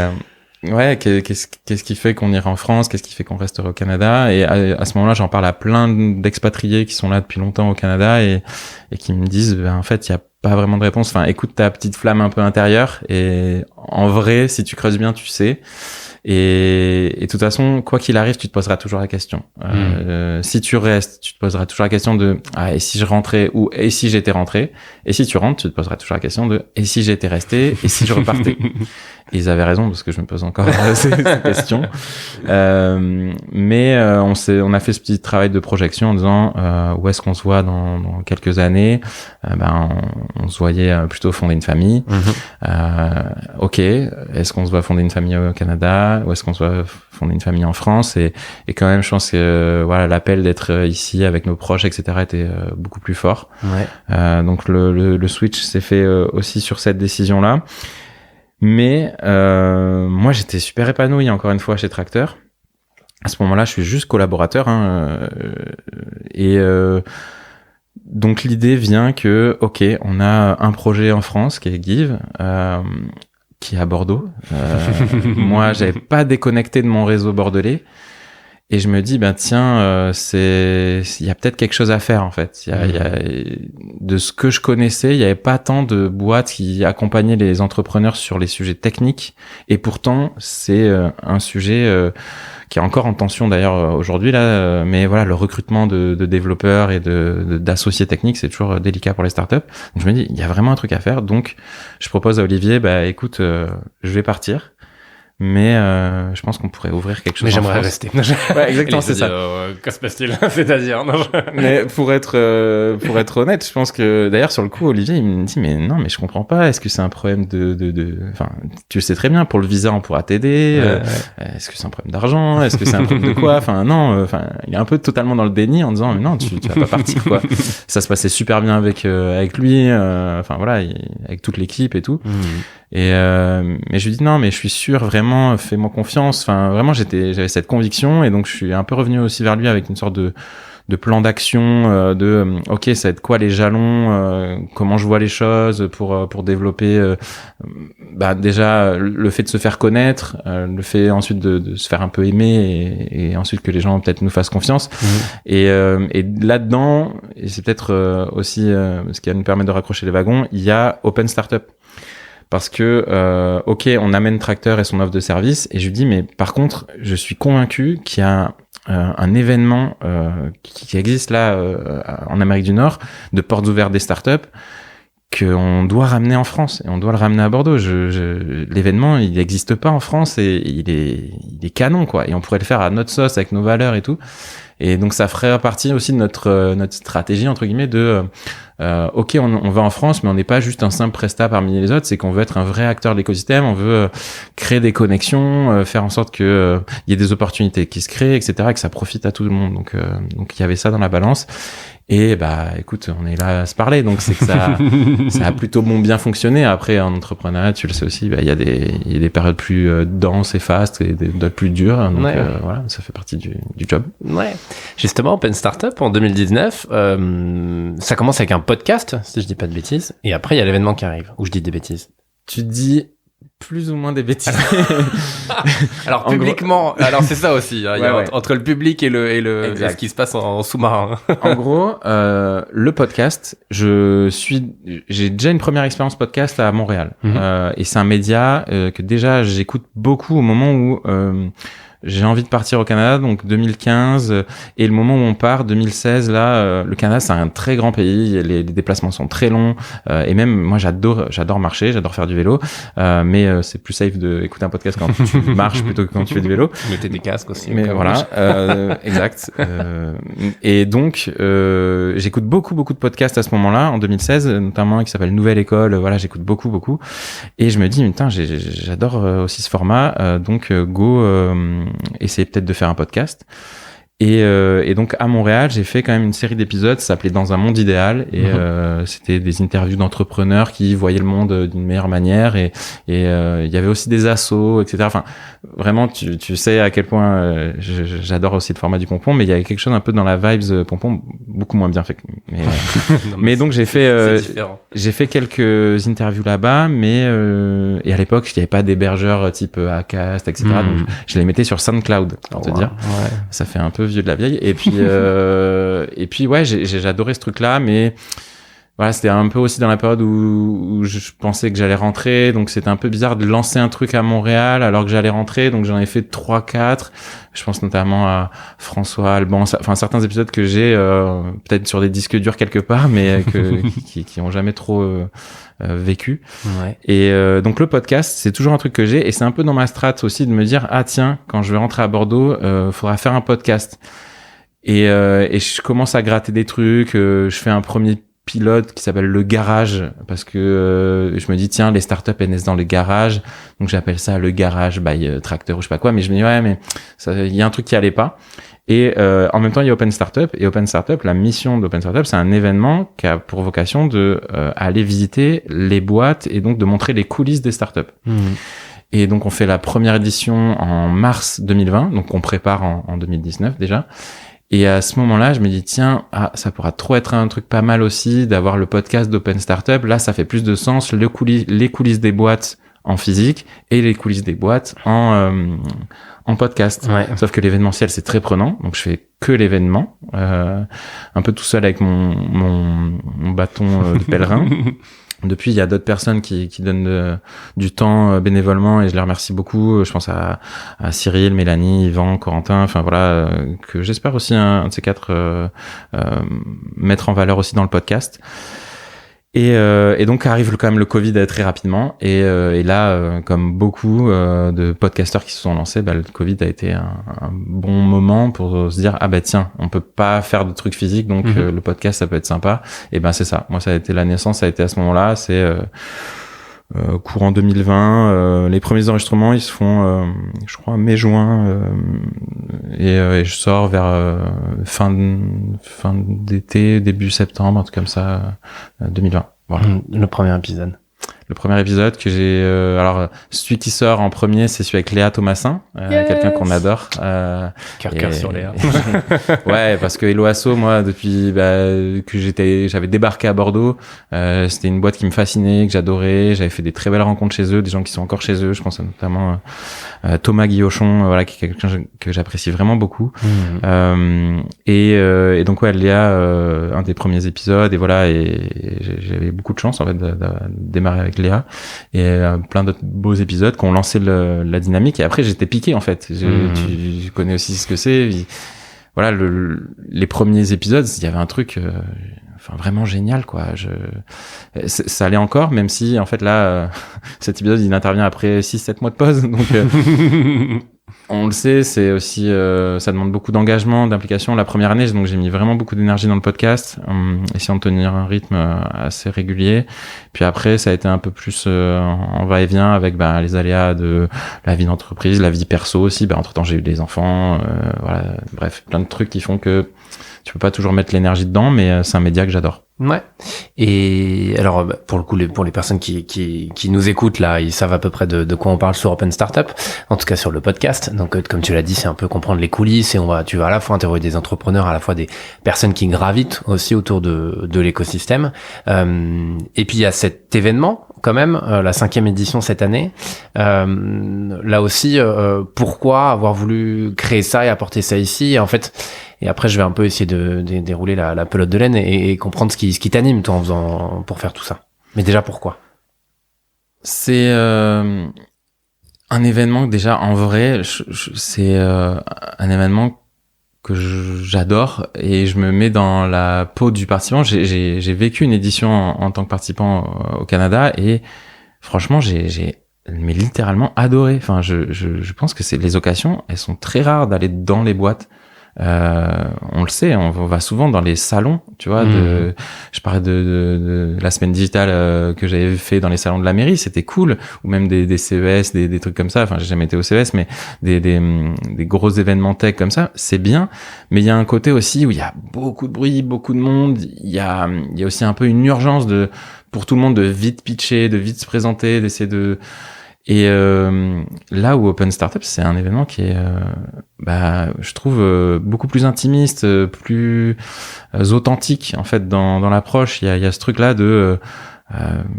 ouais, qu'est-ce qui fait qu'on ira en France, qu'est-ce qui fait qu'on restera au Canada. Et à ce moment-là, j'en parle à plein d'expatriés qui sont là depuis longtemps au Canada, et qui me disent en fait il y a pas vraiment de réponse. Enfin, écoute ta petite flamme un peu intérieure, et en vrai si tu creuses bien tu sais. Et de toute façon, quoi qu'il arrive, tu te poseras toujours la question. Si tu restes, tu te poseras toujours la question de et si je rentrais, ou et si j'étais rentré. Et si tu rentres, tu te poseras toujours la question de et si j'étais resté, et si je repartais. Et ils avaient raison, parce que je me pose encore ces questions. Mais on a fait ce petit travail de projection en disant où est-ce qu'on se voit dans quelques années. On se voyait plutôt fonder une famille. Ok, est-ce qu'on se voit fonder une famille au Canada, ou est-ce qu'on se voit fonder une famille en France. Et quand même, je pense que voilà, l'appel d'être ici avec nos proches, etc., était beaucoup plus fort. Ouais. Donc le switch s'est fait aussi sur cette décision-là. Mais moi, j'étais super épanoui, encore une fois, chez Tracteur. À ce moment-là, je suis juste collaborateur, donc l'idée vient que, ok, on a un projet en France qui est Give, qui est à Bordeaux. Moi, j'avais pas déconnecté de mon réseau bordelais, et je me dis, tiens, il y a peut-être quelque chose à faire en fait. De ce que je connaissais, il y avait pas tant de boîtes qui accompagnaient les entrepreneurs sur les sujets techniques, et pourtant c'est un sujet qui est encore en tension d'ailleurs aujourd'hui là, mais voilà, le recrutement de développeurs et d'associés techniques, c'est toujours délicat pour les startups. Donc je me dis, il y a vraiment un truc à faire. Donc je propose à Olivier, écoute, je vais partir, mais je pense qu'on pourrait ouvrir quelque chose. Mais j'aimerais rester. Ouais, exactement, c'est ça. Que se passe-t-il? C'est-à-dire, non. Mais pour être honnête, je pense que d'ailleurs sur le coup, Olivier, il me dit, mais non, mais je comprends pas. Est-ce que c'est un problème enfin, tu le sais très bien, pour le visa, on pourra t'aider. Est-ce que c'est un problème d'argent? Est-ce que c'est un problème de quoi? Enfin, non, il est un peu totalement dans le déni en disant, mais non, tu vas pas partir, quoi. Ça se passait super bien avec lui, enfin voilà, avec toute l'équipe et tout. Mais je lui dis non, mais je suis sûr, vraiment, fais-moi confiance. Enfin, vraiment, j'avais cette conviction, et donc je suis un peu revenu aussi vers lui avec une sorte de plan d'action, ok, ça va être quoi les jalons, comment je vois les choses pour développer déjà le fait de se faire connaître, le fait ensuite de se faire un peu aimer, et ensuite que les gens peut-être nous fassent confiance. Et là-dedans, et c'est peut-être aussi ce qui va nous permettre de raccrocher les wagons, il y a Open Startup. Parce que, ok, on amène Tracteur et son offre de service, et je lui dis, mais par contre, je suis convaincu qu'il y a un événement qui existe là en Amérique du Nord, de portes ouvertes des startups, qu'on doit ramener en France, et on doit le ramener à Bordeaux. L'événement, il n'existe pas en France, et il est canon, quoi. Et on pourrait le faire à notre sauce, avec nos valeurs et tout. Et donc ça ferait partie aussi de notre stratégie, entre guillemets, ok, on va en France, mais on n'est pas juste un simple prestat parmi les autres, c'est qu'on veut être un vrai acteur de l'écosystème, on veut créer des connexions, faire en sorte que il y ait des opportunités qui se créent, etc., et que ça profite à tout le monde. Donc il y avait ça dans la balance. Et écoute, on est là à se parler, donc c'est que ça a plutôt bien fonctionné. Après, en entrepreneuriat, tu le sais aussi, il y a des périodes plus denses et fastes, et d'autres plus dures. Donc voilà, ça fait partie du job. Ouais. Justement, Open Startup en 2019, ça commence avec un podcast, si je dis pas de bêtises, et après il y a l'événement qui arrive, où je dis des bêtises. Tu dis plus ou moins des bêtises. Alors publiquement, alors c'est ça aussi, hein, il y a entre le public et ce qui se passe en sous-marin. En gros, le podcast, j'ai déjà une première expérience podcast à Montréal, et c'est un média que déjà j'écoute beaucoup au moment où j'ai envie de partir au Canada, donc 2015, et le moment où on part, 2016, là, le Canada, c'est un très grand pays, les déplacements sont très longs, et même, moi, j'adore marcher, j'adore faire du vélo, mais c'est plus safe d'écouter un podcast quand tu marches plutôt que quand tu fais du vélo. Mettez des casques aussi. Mais voilà, exact. Et donc, j'écoute beaucoup de podcasts à ce moment-là, en 2016, notamment un qui s'appelle Nouvelle École, voilà, j'écoute beaucoup, et je me dis, putain, j'adore aussi ce format, donc go essayer peut-être de faire un podcast. Et donc à Montréal, j'ai fait quand même une série d'épisodes, ça s'appelait Dans un monde idéal, et c'était des interviews d'entrepreneurs qui voyaient le monde d'une meilleure manière, et il y avait aussi des assos, etc. Enfin, vraiment, tu sais à quel point j'adore aussi le format du Pompon, mais il y avait quelque chose un peu dans la vibes Pompon, beaucoup moins bien fait. Mais donc j'ai fait quelques interviews là-bas, mais et à l'époque il n'y avait pas d'hébergeurs type Acast, etc. Donc je les mettais sur SoundCloud, pour te dire. Ouais. Ça fait un peu vieux de la vieille. Et puis ouais, j'ai adoré ce truc-là, mais voilà, c'était un peu aussi dans la période où je pensais que j'allais rentrer, donc c'était un peu bizarre de lancer un truc à Montréal alors que j'allais rentrer, donc j'en ai fait 3-4. Je pense notamment à François Alban, enfin certains épisodes que j'ai peut-être sur des disques durs quelque part, mais qui ont jamais trop vécu. Ouais. Et donc le podcast, c'est toujours un truc que j'ai, et c'est un peu dans ma strate aussi de me dire, ah tiens, quand je vais rentrer à Bordeaux, faudra faire un podcast. Et je commence à gratter des trucs, je fais un premier pilote qui s'appelle Le Garage, parce que je me dis, tiens, les startups elles naissent dans les garages, donc j'appelle ça Le Garage by Tracteur ou je sais pas quoi, mais je me dis, ouais, mais il y a un truc qui allait pas. Et en même temps, il y a Open Startup, et Open Startup, la mission d'Open Startup, c'est un événement qui a pour vocation de aller visiter les boîtes, et donc de montrer les coulisses des startups. Et donc on fait la première édition en mars 2020, donc on prépare en 2019 déjà. Et à ce moment-là, je me dis, tiens, ça pourra trop être un truc pas mal aussi d'avoir le podcast d'Open Startup. Là, ça fait plus de sens, les coulisses des boîtes en physique et les coulisses des boîtes en podcast. Ouais. Sauf que l'événementiel, c'est très prenant. Donc, je fais que l'événement, un peu tout seul avec mon bâton de pèlerin. Depuis, il y a d'autres personnes qui donnent du temps bénévolement, et je les remercie beaucoup. Je pense à Cyril, Mélanie, Yvan, Corentin, enfin voilà, que j'espère aussi un de ces quatre mettre en valeur aussi dans le podcast. Et donc arrive quand même le Covid très rapidement, et là comme beaucoup de podcasteurs qui se sont lancés, le Covid a été un bon moment pour se dire, ah tiens, on peut pas faire de trucs physiques, donc le podcast ça peut être sympa. Et c'est ça, moi ça a été la naissance, ça a été à ce moment-là, c'est courant 2020, les premiers enregistrements ils se font je crois mai-juin, et je sors vers fin d'été, début septembre, un truc comme ça, 2020. Voilà. Le premier épisode. le premier épisode que j'ai alors celui qui sort en premier, c'est celui avec Léa Thomasin, quelqu'un qu'on adore. Cœur sur Léa. Ouais, parce que Hello Asso, moi depuis que j'avais débarqué à Bordeaux, c'était une boîte qui me fascinait, que j'adorais. J'avais fait des très belles rencontres chez eux, des gens qui sont encore chez eux. Je pense notamment Thomas Guillochon, voilà, qui est quelqu'un que j'apprécie vraiment beaucoup. Et donc ouais, Léa, un des premiers épisodes, et voilà, et j'avais beaucoup de chance en fait de démarrer avec Léa, et plein d'autres beaux épisodes qui ont lancé la dynamique. Et après j'étais piqué en fait. Tu connais aussi ce que c'est. Voilà, les premiers épisodes, il y avait un truc vraiment génial quoi. Ça allait encore, même si en fait là cet épisode il intervient après 6-7 mois de pause, donc on le sait, c'est aussi ça demande beaucoup d'engagement, d'implication. La première année, donc j'ai mis vraiment beaucoup d'énergie dans le podcast, essayant de tenir un rythme assez régulier. Puis après, ça a été un peu plus en va-et-vient avec les aléas de la vie d'entreprise, la vie perso aussi. Entre-temps, j'ai eu des enfants, voilà, bref, plein de trucs qui font que tu peux pas toujours mettre l'énergie dedans, mais c'est un média que j'adore. Ouais. Et alors, pour le coup, pour les personnes qui nous écoutent là, ils savent à peu près de quoi on parle sur Open Startup, en tout cas sur le podcast. Donc, comme tu l'as dit, c'est un peu comprendre les coulisses, et tu vas à la fois interviewer des entrepreneurs, à la fois des personnes qui gravitent aussi autour de l'écosystème. Et puis il y a cet événement quand même, la 5e édition cette année. Là aussi, pourquoi avoir voulu créer ça et apporter ça ici? Et en fait, et après, je vais un peu essayer de dérouler la pelote de laine et comprendre ce qui t'anime, toi, pour faire tout ça. Mais déjà, pourquoi? C'est un événement que déjà, en vrai, c'est un événement que j'adore, et je me mets dans la peau du participant. J'ai vécu une édition en tant que participant au Canada, et franchement, j'ai littéralement adoré. Enfin, je pense que les occasions, elles sont très rares d'aller dans les boîtes. On le sait, on va souvent dans les salons, tu vois. Je parlais de la semaine digitale que j'avais fait dans les salons de la mairie, c'était cool, ou même des CES, des trucs comme ça. Enfin, j'ai jamais été au CES, mais des gros événements tech comme ça, c'est bien. Mais il y a un côté aussi où il y a beaucoup de bruit, beaucoup de monde. Il y a aussi un peu une urgence pour tout le monde de vite pitcher, de vite se présenter, d'essayer de. Et là où Open Startup, c'est un événement qui est, je trouve, beaucoup plus intimiste, plus authentique en fait dans l'approche. Il y a ce truc-là de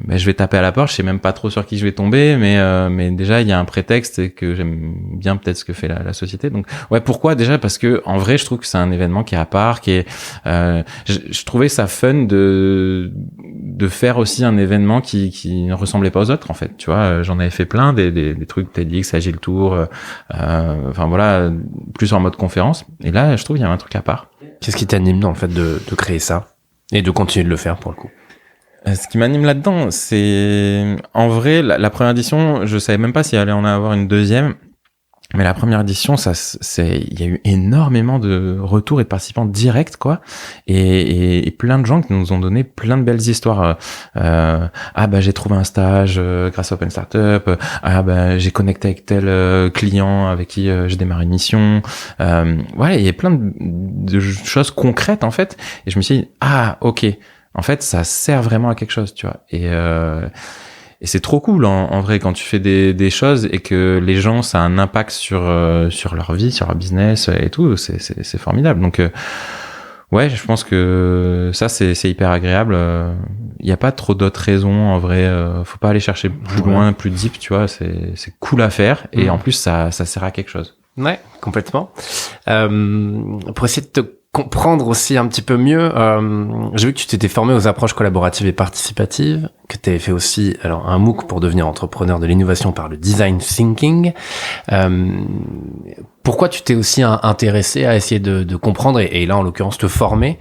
je vais taper à la porte, je sais même pas trop sur qui je vais tomber, mais déjà il y a un prétexte, et que j'aime bien peut-être ce que fait la société. Donc ouais, pourquoi? Déjà parce que en vrai, je trouve que c'est un événement qui est à part, qui est je trouvais ça fun de faire aussi un événement qui ne ressemblait pas aux autres en fait, tu vois. J'en avais fait plein, des trucs TEDx, Agile Tour, enfin voilà, plus en mode conférence, et là je trouve il y a un truc à part. Qu'est-ce qui t'anime dans le fait de créer ça et de continuer de le faire pour le coup? Ce qui m'anime là-dedans, c'est en vrai la première édition, je savais même pas s'il allait en avoir une deuxième, mais la première édition, il y a eu énormément de retours et de participants directs, quoi, et plein de gens qui nous ont donné plein de belles histoires. J'ai trouvé un stage grâce à Open Startup. J'ai connecté avec tel client avec qui j'ai démarré une mission. Il y a plein de choses concrètes en fait, et je me suis dit ok. En fait, ça sert vraiment à quelque chose, tu vois. Et c'est trop cool, en vrai, quand tu fais des choses et que les gens, ça a un impact sur leur vie, sur leur business et tout. C'est formidable. Donc, je pense que ça, c'est hyper agréable. Il y a pas trop d'autres raisons, en vrai. Faut pas aller chercher plus loin, plus deep, tu vois. C'est cool à faire. Et en plus, ça sert à quelque chose. Ouais, complètement. Pour essayer de te comprendre aussi un petit peu mieux, j'ai vu que tu t'étais formé aux approches collaboratives et participatives, que tu avais fait aussi un MOOC pour devenir entrepreneur de l'innovation par le design thinking. Pourquoi tu t'es aussi intéressé à essayer de comprendre et là en l'occurrence te former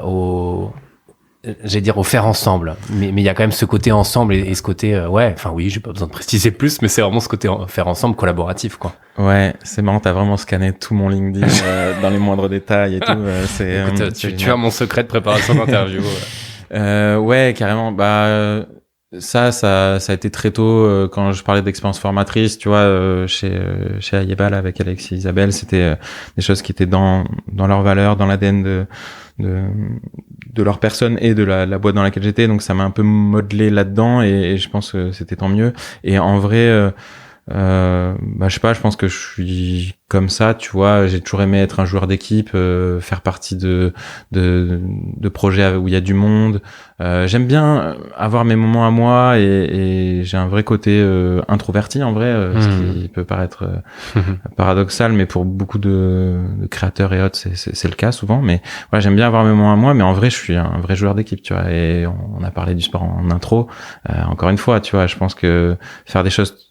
au faire ensemble, mais il y a quand même ce côté ensemble et ce côté j'ai pas besoin de préciser plus, mais c'est vraiment ce côté faire ensemble collaboratif, quoi. Ouais, c'est marrant, t'as vraiment scanné tout mon LinkedIn dans les moindres détails et tout. Écoute, tu as mon secret de préparation d'interview. Ouais, carrément. Ça a été très tôt quand je parlais d'expérience formatrice, tu vois, chez Ayebal avec Alexis Isabelle, c'était des choses qui étaient dans leurs valeurs, dans l'ADN de de leur personne et de la boîte dans laquelle j'étais, donc ça m'a un peu modelé là-dedans et je pense que c'était tant mieux. Et en vrai, je sais pas, je pense que je suis comme ça, tu vois, j'ai toujours aimé être un joueur d'équipe, faire partie de projets où il y a du monde. J'aime bien avoir mes moments à moi et j'ai un vrai côté introverti en vrai, ce qui peut paraître paradoxal, mais pour beaucoup de créateurs et autres, c'est le cas souvent. Mais voilà, j'aime bien avoir mes moments à moi, mais en vrai, je suis un vrai joueur d'équipe, tu vois. Et on a parlé du sport en intro. Encore une fois, tu vois, je pense que faire des choses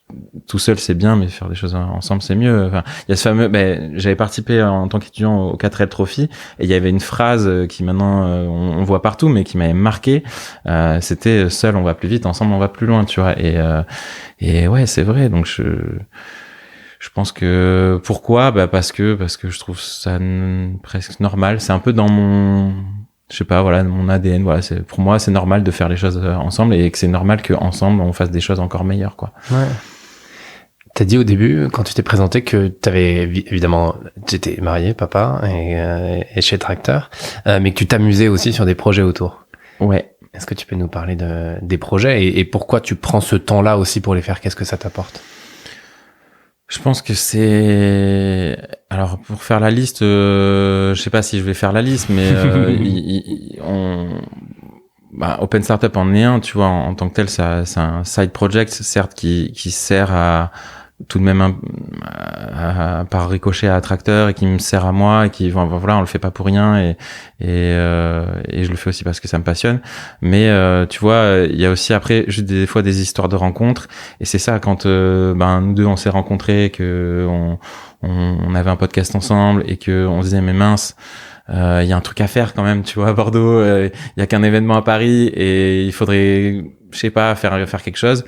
tout seul c'est bien, mais faire des choses ensemble c'est mieux. Enfin, il y a ce fameux, j'avais participé en tant qu'étudiant au 4L Trophy et il y avait une phrase qui maintenant on voit partout, mais qui m'avait marqué. C'était seul on va plus vite, ensemble on va plus loin, tu vois. Et ouais, c'est vrai. Donc je pense que pourquoi parce que je trouve ça presque normal. C'est un peu dans mon mon ADN. Voilà, pour moi c'est normal de faire les choses ensemble et que c'est normal qu'ensemble on fasse des choses encore meilleures, quoi. Ouais. T'as dit au début, quand tu t'es présenté, que t'avais évidemment, t'étais marié, papa, et chez Tracteur, mais que tu t'amusais aussi sur des projets autour. Ouais. Est-ce que tu peux nous parler des projets et pourquoi tu prends ce temps-là aussi pour les faire? Qu'est-ce que ça t'apporte? Je pense que c'est... Alors, pour faire la liste, je sais pas si je vais faire la liste, mais Open Startup en est un, tu vois, en tant que tel, c'est un side project, certes, qui sert à tout de même par ricochet à Tracteur et qui me sert à moi et qui voilà, on le fait pas pour rien et je le fais aussi parce que ça me passionne. Mais tu vois, il y a aussi après juste des fois des histoires de rencontres et c'est ça quand nous deux on s'est rencontrés, que on avait un podcast ensemble et que on se disait mais mince, il y a un truc à faire quand même, tu vois, à Bordeaux, il y a qu'un événement à Paris et il faudrait, je sais pas, faire quelque chose.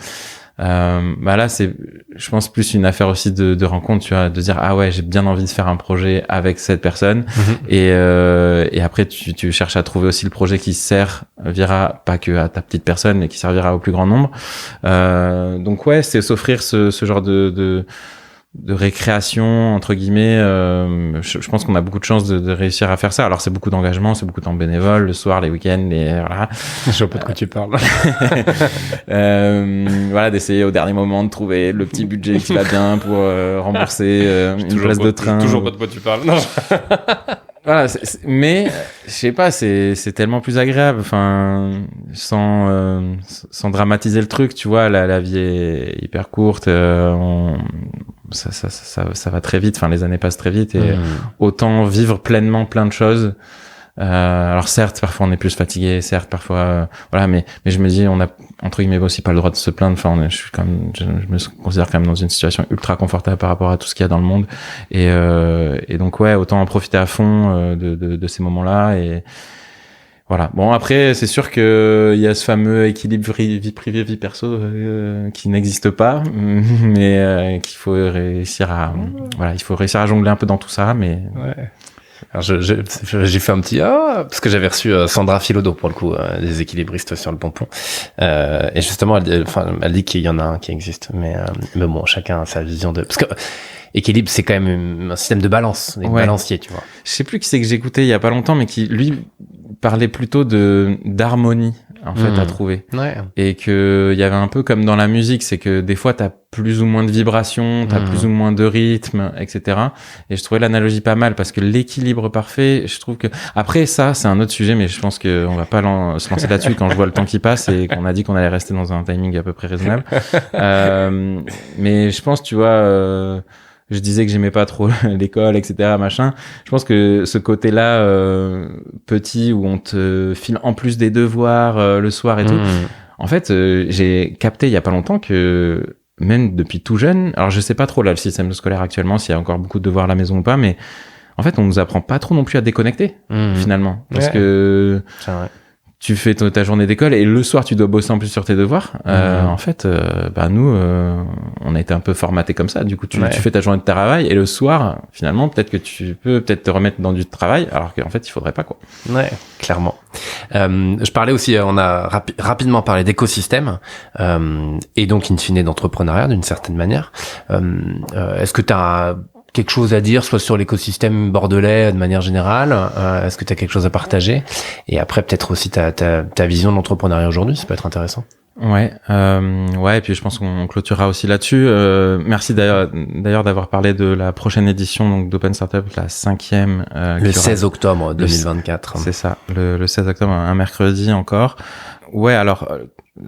Là c'est, je pense, plus une affaire aussi de rencontre, tu vois, de dire ah ouais, j'ai bien envie de faire un projet avec cette personne. Et après tu cherches à trouver aussi le projet qui servira pas que à ta petite personne mais qui servira au plus grand nombre. Donc ouais, c'est s'offrir ce genre de récréation entre guillemets. Je pense qu'on a beaucoup de chance de réussir à faire ça. Alors c'est beaucoup d'engagement, c'est beaucoup de temps bénévole, le soir, les week-ends, voilà. Je sais pas de quoi tu parles. Voilà, d'essayer au dernier moment de trouver le petit budget qui va bien pour rembourser une place de train. Toujours pas de quoi tu parles. Non. Voilà, mais je sais pas, c'est tellement plus agréable, enfin sans dramatiser le truc, tu vois, la vie est hyper courte, ça va très vite, enfin les années passent très vite et autant vivre pleinement plein de choses. Alors certes, parfois on est plus fatigué, certes parfois voilà, mais je me dis on a entre guillemets aussi pas le droit de se plaindre. Enfin je me considère quand même dans une situation ultra confortable par rapport à tout ce qu'il y a dans le monde et donc ouais, autant en profiter à fond de ces moments-là et voilà. Bon après c'est sûr que il y a ce fameux équilibre vie privée vie perso qui n'existe pas, mais qu'il faut réussir à voilà, il faut réussir à jongler un peu dans tout ça, mais ouais. Alors j'ai fait un petit parce que j'avais reçu Sandra Philodo pour le coup, des équilibristes sur le pompon, et justement elle dit qu'il y en a un qui existe, mais bon, chacun a sa vision de, parce que équilibre c'est quand même un système de balance, des balanciers, tu vois. Je sais plus qui c'est que j'ai écouté il y a pas longtemps, mais qui lui parlait plutôt d'harmonie en fait à trouver, et que il y avait un peu comme dans la musique, c'est que des fois t'as plus ou moins de vibrations, t'as plus ou moins de rythme, etc. Et je trouvais l'analogie pas mal parce que l'équilibre parfait, je trouve que après ça c'est un autre sujet, mais je pense que on va pas se lancer là-dessus quand je vois le temps qui passe et qu'on a dit qu'on allait rester dans un timing à peu près raisonnable. Mais je pense, tu vois, je disais que j'aimais pas trop l'école, etc., machin. Je pense que ce côté-là, petit, où on te file en plus des devoirs le soir et tout. En fait, j'ai capté il y a pas longtemps que même depuis tout jeune, alors je sais pas trop là le système scolaire actuellement, s'il y a encore beaucoup de devoirs à la maison ou pas, mais en fait, on nous apprend pas trop non plus à déconnecter finalement, parce que c'est vrai. Tu fais ta journée d'école et le soir tu dois bosser en plus sur tes devoirs. En fait, nous, on a été un peu formaté comme ça. Du coup, tu fais ta journée de travail et le soir, finalement, peut-être que tu peux te remettre dans du travail, alors qu'en fait, il faudrait pas, quoi. Ouais, clairement. Je parlais aussi, on a rapidement parlé d'écosystème et donc in fine d'entrepreneuriat d'une certaine manière. Est-ce que t'as quelque chose à dire, soit sur l'écosystème bordelais de manière générale. Est-ce que tu as quelque chose à partager? Et après, peut-être aussi ta vision de l'entrepreneuriat aujourd'hui, ça peut être intéressant. Ouais, et puis je pense qu'on clôturera aussi là-dessus. Merci d'ailleurs d'avoir parlé de la prochaine édition donc d'Open Startup, la 5e. Le 16 octobre 2024. C'est ça, le 16 octobre, un mercredi encore. Ouais, alors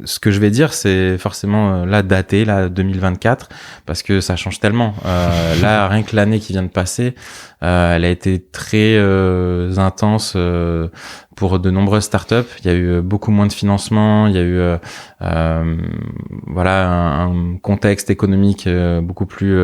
ce que je vais dire, c'est forcément là daté, là 2024, parce que ça change tellement. Là, rien que l'année qui vient de passer, elle a été très intense pour de nombreuses startups. Il y a eu beaucoup moins de financement, il y a eu un contexte économique beaucoup plus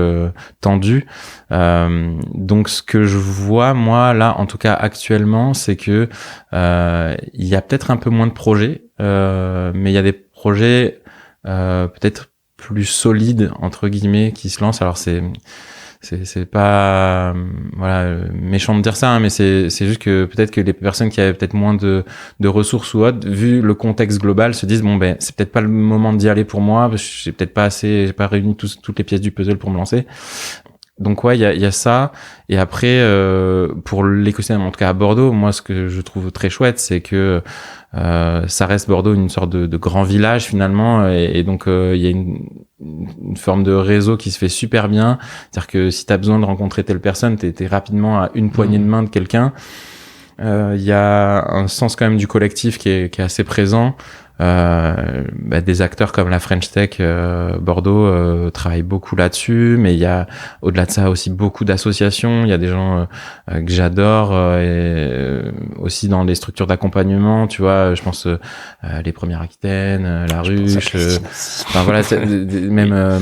tendu. Donc ce que je vois moi là, en tout cas actuellement, c'est que il y a peut-être un peu moins de projets, mais il y a des projets peut-être plus solides entre guillemets qui se lancent. Alors c'est pas méchant de dire ça, hein, mais c'est juste que peut-être que les personnes qui avaient peut-être moins de ressources ou autres, vu le contexte global, se disent c'est peut-être pas le moment d'y aller pour moi, parce que j'ai pas réuni toutes les pièces du puzzle pour me lancer. Donc ouais, il y a ça. Et après, pour l'écosystème, en tout cas à Bordeaux, moi ce que je trouve très chouette, c'est que ça reste Bordeaux une sorte de grand village finalement, et donc il y a une forme de réseau qui se fait super bien. C'est-à-dire que si t'as besoin de rencontrer telle personne, t'es rapidement à une poignée de main de quelqu'un. Il y a un sens quand même du collectif qui est assez présent. Des acteurs comme la French Tech Bordeaux travaillent beaucoup là-dessus, mais il y a au-delà de ça aussi beaucoup d'associations. Il y a des gens que j'adore aussi dans les structures d'accompagnement, tu vois, je pense les Premières Aquitaines, la Ruche, enfin voilà, même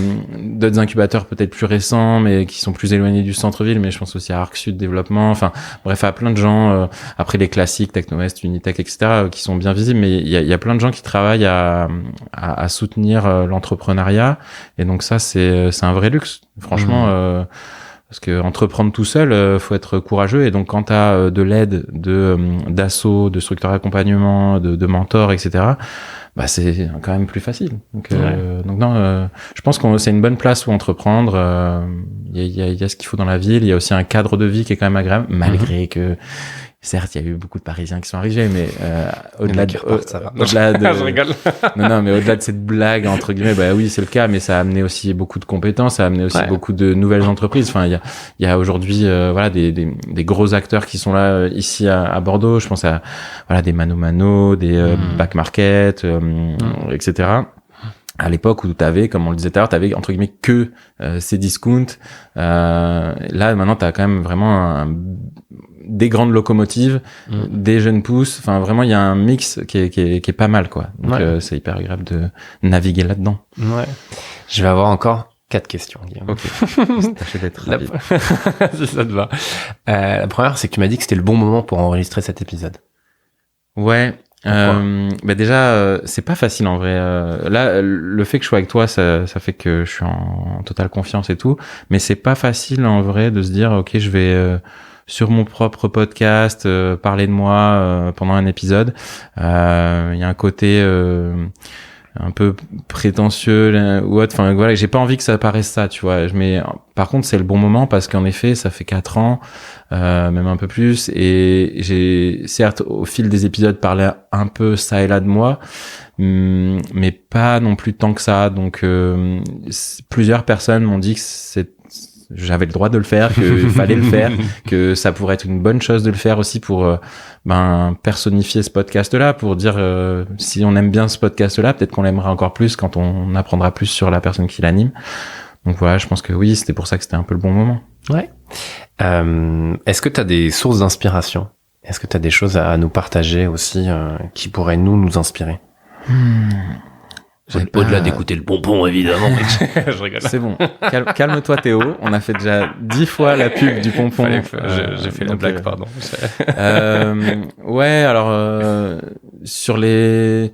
d'autres incubateurs peut-être plus récents mais qui sont plus éloignés du centre-ville, mais je pense aussi à Arc Sud Développement, enfin bref, à plein de gens, après les classiques Techno-West, Unitech, etc., qui sont bien visibles, mais il y a plein de gens qui travaillent à soutenir l'entrepreneuriat, et donc ça c'est un vrai luxe franchement. Parce que entreprendre tout seul, faut être courageux, et donc quand t'as de l'aide d'assos, de structures d'accompagnement, de mentors, etc., c'est quand même plus facile. Donc non, je pense que c'est une bonne place où entreprendre. Il y a ce qu'il faut dans la ville. Il y a aussi un cadre de vie qui est quand même agréable, malgré que certes, il y a eu beaucoup de Parisiens qui sont arrivés, mais au-delà de je rigole. non, mais au-delà de cette blague entre guillemets, oui, c'est le cas, mais ça a amené aussi beaucoup de compétences, ça a amené aussi beaucoup de nouvelles entreprises. Enfin, il y a aujourd'hui des gros acteurs qui sont là ici à Bordeaux. Je pense à des Mano Mano, des Back Market, etc. À l'époque où t'avais, comme on le disait tout à l'heure, t'avais entre guillemets que ces discounts. Là, maintenant, t'as quand même vraiment des grandes locomotives, des jeunes pousses. Enfin, vraiment, il y a un mix qui est pas mal, quoi. Donc, c'est hyper agréable de naviguer là-dedans. Ouais. Je vais avoir encore 4 questions, Guillaume. Ok. Tâchez d'être rapide. Si ça te va. La première, c'est que tu m'as dit que c'était le bon moment pour enregistrer cet épisode. Ouais. Déjà, c'est pas facile en vrai. Là, le fait que je sois avec toi, ça fait que je suis en totale confiance et tout. Mais c'est pas facile en vrai de se dire, ok, je vais sur mon propre podcast parler de moi pendant un épisode. Il y a un côté un peu prétentieux ou autre. Enfin voilà, j'ai pas envie que ça paraisse ça, tu vois. Mais par contre, c'est le bon moment parce qu'en effet, ça fait 4 ans, même un peu plus, et j'ai certes au fil des épisodes parlé un peu ça et là de moi, mais pas non plus tant que ça. Donc plusieurs personnes m'ont dit que j'avais le droit de le faire, qu'il fallait le faire, que ça pourrait être une bonne chose de le faire aussi pour personnifier ce podcast-là, pour dire si on aime bien ce podcast-là, peut-être qu'on l'aimera encore plus quand on apprendra plus sur la personne qui l'anime. Donc voilà, je pense que oui, c'était pour ça que c'était un peu le bon moment. Ouais. Est-ce que tu as des sources d'inspiration? Est-ce que tu as des choses à nous partager aussi qui pourraient nous inspirer? Au-delà d'écouter le pompon, évidemment. Je rigole. C'est bon. Calme-toi, Théo. On a fait déjà 10 fois la pub du pompon. J'ai fait la blague, pardon. Ouais, alors, sur les...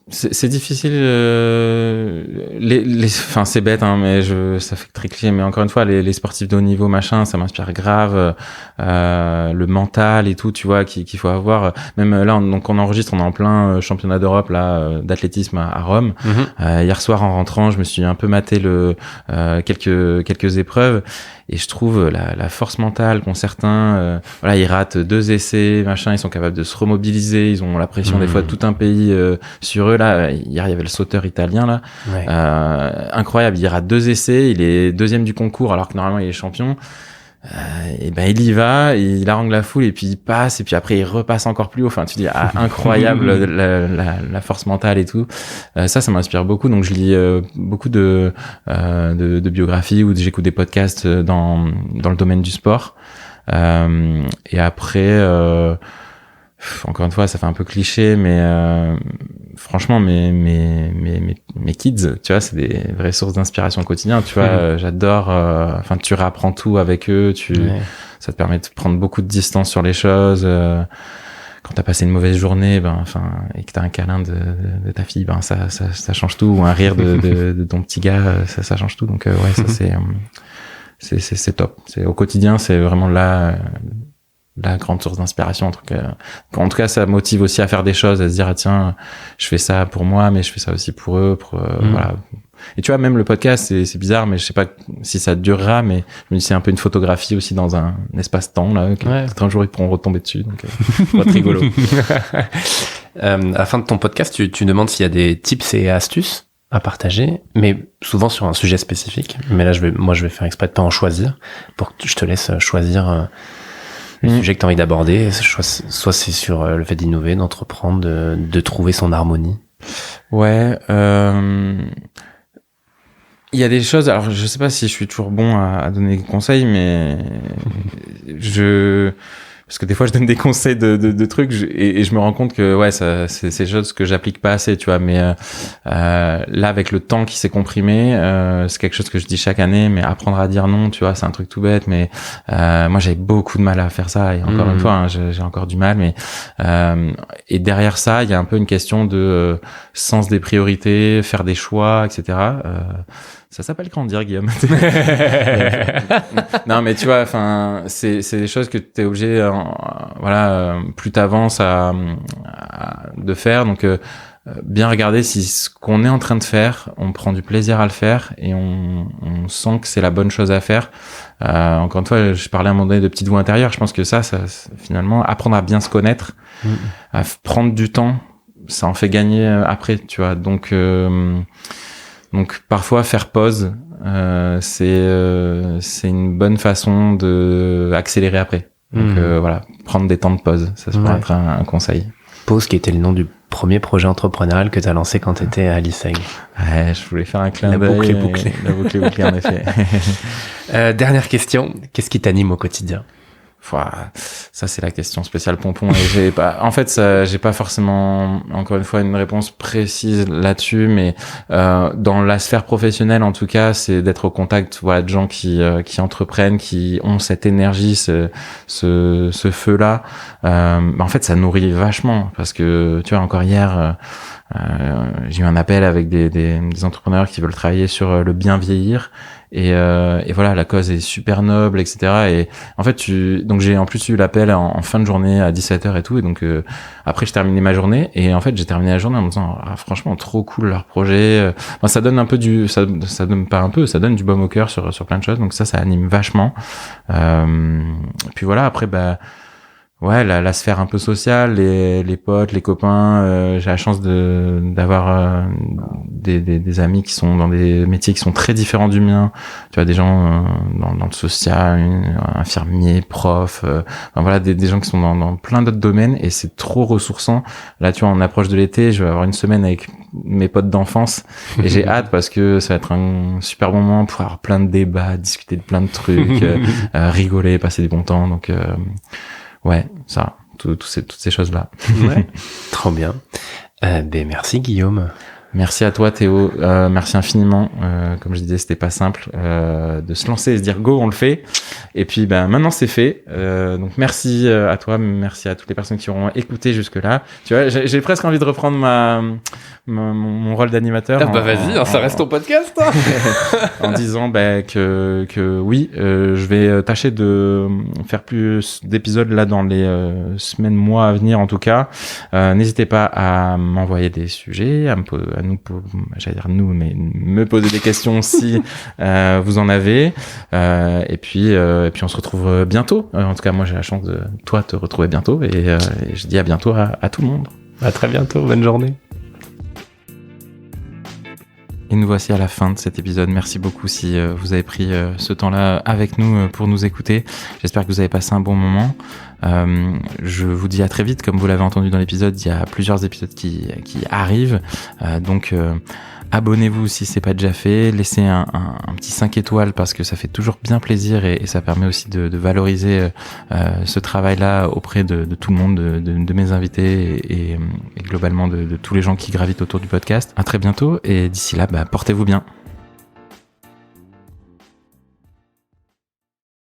C'est difficile, enfin c'est bête, hein, mais ça fait très cliché, mais encore une fois, les sportifs de haut niveau, machin, ça m'inspire grave, le mental et tout, tu vois, qu'il faut avoir. Même là, donc on enregistre, on est en plein championnat d'Europe là d'athlétisme à Rome. Hier soir en rentrant, je me suis un peu maté quelques épreuves. et je trouve la force mentale qu'ont certains, voilà, ils ratent 2 essais, machin, ils sont capables de se remobiliser, ils ont la pression des fois de tout un pays sur eux. Là, hier il y avait le sauteur italien là, incroyable, il rate 2 essais, il est 2e du concours alors que normalement il est champion. Et ben il y va, il harangue la foule et puis il passe et puis après il repasse encore plus haut. Enfin, tu dis incroyable la force mentale et tout. Ça m'inspire beaucoup. Donc je lis beaucoup de biographies ou j'écoute des podcasts dans le domaine du sport. Et après, encore une fois, ça fait un peu cliché, mais franchement, mes kids, tu vois, c'est des vraies sources d'inspiration au quotidien. Tu vois, j'adore. Enfin, tu réapprends tout avec eux. Ça te permet de prendre beaucoup de distance sur les choses. Quand t'as passé une mauvaise journée, et que t'as un câlin de ta fille, ça change tout. Ou un rire de ton petit gars, ça change tout. Donc ça c'est top. C'est au quotidien, c'est vraiment la grande source d'inspiration. En tout cas, ça motive aussi à faire des choses, à se dire, tiens, je fais ça pour moi, mais je fais ça aussi pour eux, voilà. Et tu vois, même le podcast, c'est bizarre, mais je sais pas si ça durera, mais je me dis, c'est un peu une photographie aussi dans un espace-temps, là, peut-être un jour ils pourront retomber dessus, donc, ça va être rigolo. À la fin de ton podcast, tu demandes s'il y a des tips et astuces à partager, mais souvent sur un sujet spécifique. Mais là, je vais faire exprès de pas en choisir, pour que je te laisse choisir, le sujet que tu as envie d'aborder, soit c'est sur le fait d'innover, d'entreprendre, de trouver son harmonie. Ouais. Il y a des choses, alors je sais pas si je suis toujours bon à donner des conseils, mais parce que des fois je donne des conseils de trucs et je me rends compte que c'est des choses que j'applique pas assez, tu vois, mais là avec le temps qui s'est comprimé, c'est quelque chose que je dis chaque année, mais apprendre à dire non, tu vois, c'est un truc tout bête, mais moi j'avais beaucoup de mal à faire ça et encore une fois, j'ai encore du mal, mais et derrière ça, il y a un peu une question de sens des priorités, faire des choix, etc. Ça s'appelle grandir, Guillaume. Non, mais tu vois, enfin, c'est des choses que t'es obligé, plus t'avances de faire. Donc, bien regarder si ce qu'on est en train de faire, on prend du plaisir à le faire et on sent que c'est la bonne chose à faire. Encore une fois, je parlais à un moment donné de petite voix intérieure. Je pense que ça finalement, apprendre à bien se connaître, à prendre du temps, ça en fait gagner après, tu vois. Donc parfois faire pause, c'est une bonne façon de accélérer après. Donc voilà, prendre des temps de pause, ça pourrait être un conseil. Pause qui était le nom du premier projet entrepreneurial que tu as lancé quand tu étais à l'ISEG. Ouais, je voulais faire un clin d'œil. La boucle est bouclée. La boucle est bouclée, en effet. Dernière question, qu'est-ce qui t'anime au quotidien ? Ça c'est la question spéciale pompon et j'ai pas forcément encore une fois une réponse précise là-dessus, mais dans la sphère professionnelle en tout cas, c'est d'être au contact de gens qui entreprennent, qui ont cette énergie, ce feu-là. En fait ça nourrit vachement parce que tu vois encore hier j'ai eu un appel avec des entrepreneurs qui veulent travailler sur le bien vieillir. Et voilà, la cause est super noble, etc. Et en fait, donc j'ai en plus eu l'appel en fin de journée à 17h et tout. Et donc après, j'ai terminé ma journée. Et en fait, j'ai terminé la journée en me disant, franchement, trop cool leur projet. Ça donne un peu ça donne pas un peu, ça donne du baume au cœur sur plein de choses. Donc ça anime vachement. Puis voilà, après, la sphère un peu sociale, les potes, les copains, j'ai la chance d'avoir des amis qui sont dans des métiers qui sont très différents du mien. Tu vois, des gens dans le social, infirmiers, profs, des gens qui sont dans plein d'autres domaines et c'est trop ressourçant. Là, tu vois, on approche de l'été, je vais avoir une semaine avec mes potes d'enfance et j'ai hâte parce que ça va être un super bon moment pour avoir plein de débats, discuter de plein de trucs, rigoler, passer du bon temps. Donc toutes ces choses-là. Ouais. Trop bien. Merci Guillaume. Merci à toi Théo, merci infiniment. Comme je disais, c'était pas simple de se lancer et se dire go, on le fait. Et puis maintenant c'est fait. Donc merci à toi, merci à toutes les personnes qui auront écouté jusque là. Tu vois, j'ai presque envie de reprendre mon rôle d'animateur. Vas-y, ça reste ton podcast. En disant que oui, je vais tâcher de faire plus d'épisodes là dans les semaines, mois à venir en tout cas. N'hésitez pas à m'envoyer des sujets, à à nous, j'allais dire nous, mais me poser des questions si vous en avez. Et puis on se retrouve bientôt. En tout cas, moi j'ai la chance de toi te retrouver bientôt et je dis à bientôt à tout le monde. À très bientôt, bonne journée. Et nous voici à la fin de cet épisode. Merci beaucoup si vous avez pris ce temps-là avec nous pour nous écouter. J'espère que vous avez passé un bon moment. Je vous dis à très vite. Comme vous l'avez entendu dans l'épisode, il y a plusieurs épisodes qui arrivent. Donc abonnez-vous si c'est pas déjà fait. Laissez un petit 5 étoiles parce que ça fait toujours bien plaisir et ça permet aussi de valoriser ce travail-là auprès de tout le monde, de mes invités et globalement de tous les gens qui gravitent autour du podcast. À très bientôt et d'ici là, portez-vous bien.